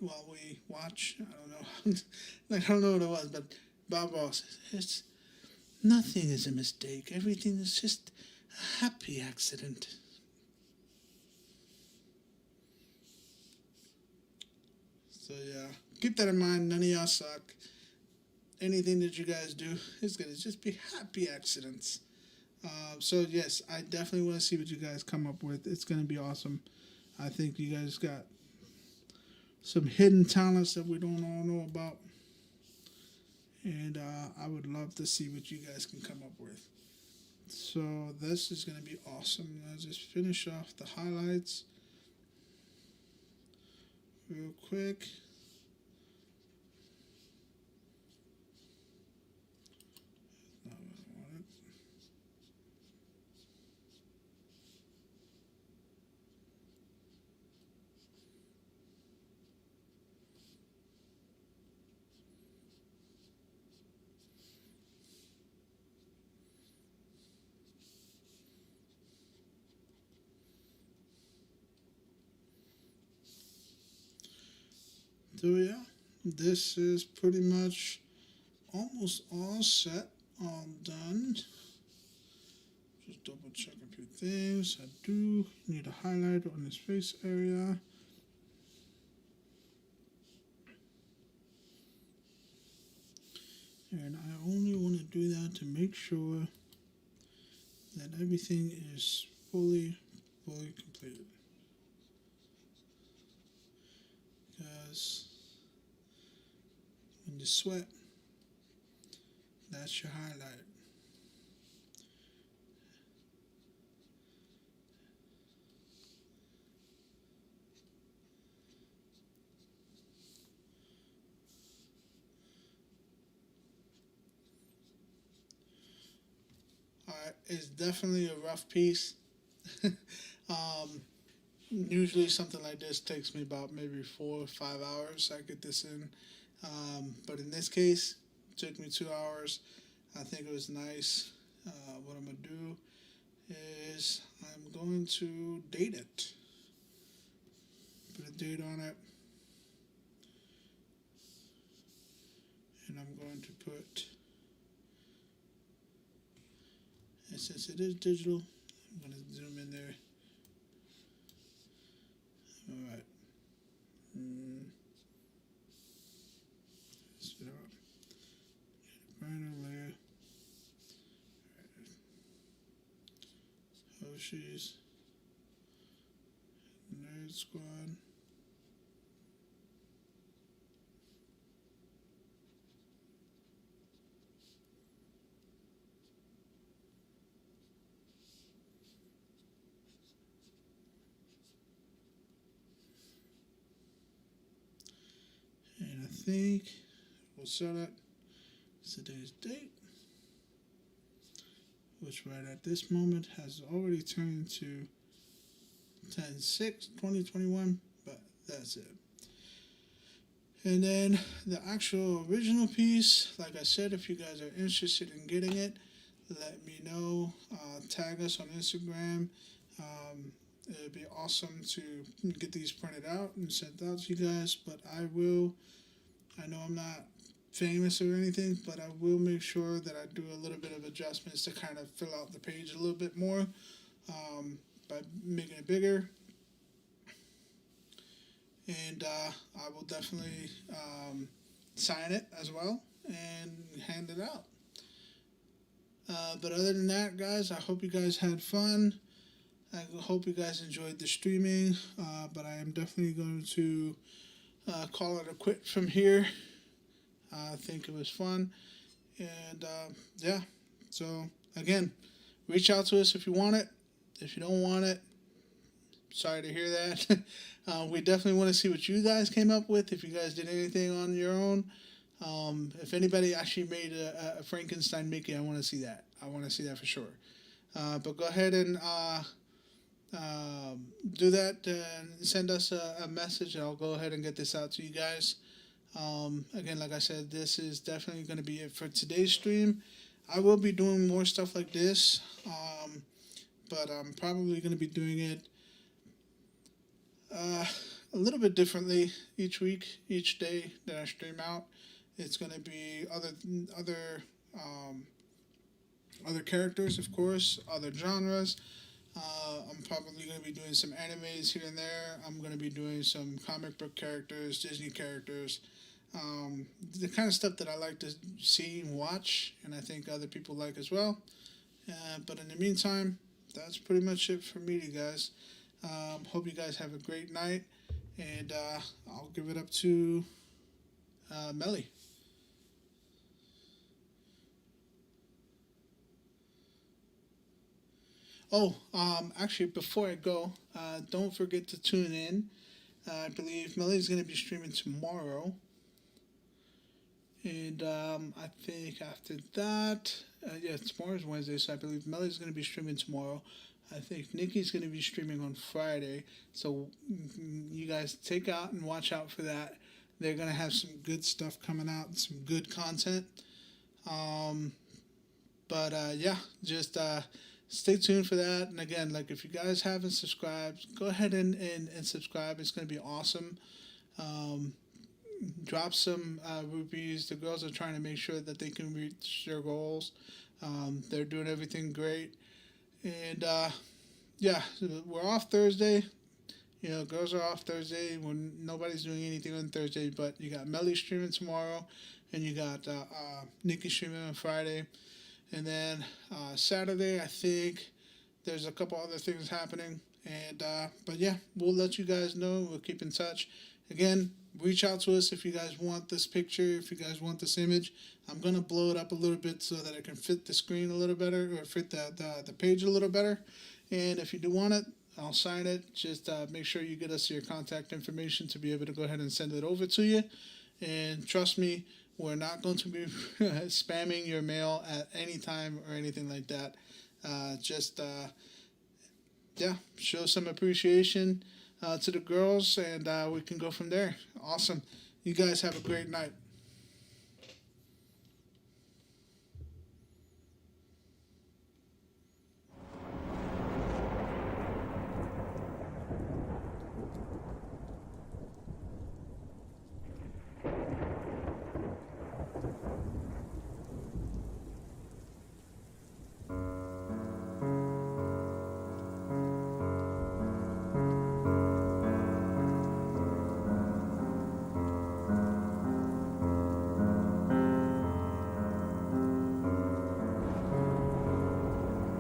while we watch. I don't know. Like, I don't know what it was, but Bob Ross. It's nothing is a mistake. Everything is just a happy accident. So yeah, keep that in mind. None of y'all suck. Anything that you guys do is gonna just be happy accidents. So yes, I definitely want to see what you guys come up with. It's gonna be awesome. I think you guys got some hidden talents that we don't all know about, and I would love to see what you guys can come up with. So this is gonna be awesome. Let's just finish off the highlights real quick. Not what I wanted. So yeah, this is pretty much almost all set, all done. Just double check a few things. I do need a highlighter on this face area. And I only want to do that to make sure that everything is fully completed. Because when you sweat, that's your highlight. Alright, it's definitely a rough piece. Usually something like this takes me about maybe 4 or 5 hours. I get this in. But in this case, it took me 2 hours. I think it was nice. What I'm going to do is I'm going to date it. Put a date on it. And I'm going to put, and since it is digital, I'm going to zoom in there. Alright. Set up. Burner layer. HOSHI'S. Nerd Squad. And I think we'll set it today's date, which right at this moment has already turned to 10/6/2021, but that's it. And then the actual original piece, like I said, if you guys are interested in getting it, let me know. Tag us on Instagram. It'd be awesome to get these printed out and sent out to you guys. But I know I'm not famous or anything, but I will make sure that I do a little bit of adjustments to kind of fill out the page a little bit more by making it bigger. And I will definitely sign it as well and hand it out. But other than that, guys, I hope you guys had fun. I hope you guys enjoyed the streaming. But I am definitely going to call it a quit from here. I think it was fun. And yeah, so again, reach out to us if you want it. If you don't want it, sorry to hear that. We definitely want to see what you guys came up with. If you guys did anything on your own. If anybody actually made a Frankenstein Mickey, I want to see that. I want to see that for sure. But go ahead and do that and send us a message, and I'll go ahead and get this out to you guys. Again, like I said, this is definitely going to be it for today's stream. I will be doing more stuff like this, but I'm probably going to be doing it a little bit differently each week, each day that I stream out. It's going to be other characters, of course, other genres. I'm probably going to be doing some animes here and there. I'm going to be doing some comic book characters, Disney characters, the kind of stuff that I like to see and watch, and I think other people like as well. But in the meantime, that's pretty much it for me, you guys. Hope you guys have a great night, and I'll give it up to Melly. Oh, actually, before I go, don't forget to tune in. I believe Melly's going to be streaming tomorrow. And I think after that, yeah, tomorrow's Wednesday, so I believe Melly's going to be streaming tomorrow. I think Nikki's going to be streaming on Friday. So you guys take out and watch out for that. They're going to have some good stuff coming out, some good content. Yeah, just stay tuned for that. And again, like if you guys haven't subscribed, go ahead and subscribe. It's going to be awesome. Drop some rupees. The girls are trying to make sure that they can reach their goals. They're doing everything great. And yeah, we're off Thursday. You know, girls are off Thursday when nobody's doing anything on Thursday. But you got Melly streaming tomorrow, and you got Nikki streaming on Friday. And then Saturday, I think there's a couple other things happening. And but yeah, we'll let you guys know. We'll keep in touch. Again, reach out to us if you guys want this picture, if you guys want this image. I'm going to blow it up a little bit so that it can fit the screen a little better, or fit the page a little better. And if you do want it, I'll sign it. Just make sure you get us your contact information to be able to go ahead and send it over to you. And trust me, we're not going to be spamming your mail at any time or anything like that. Yeah, show some appreciation to the girls, and we can go from there. Awesome. You guys have a great night.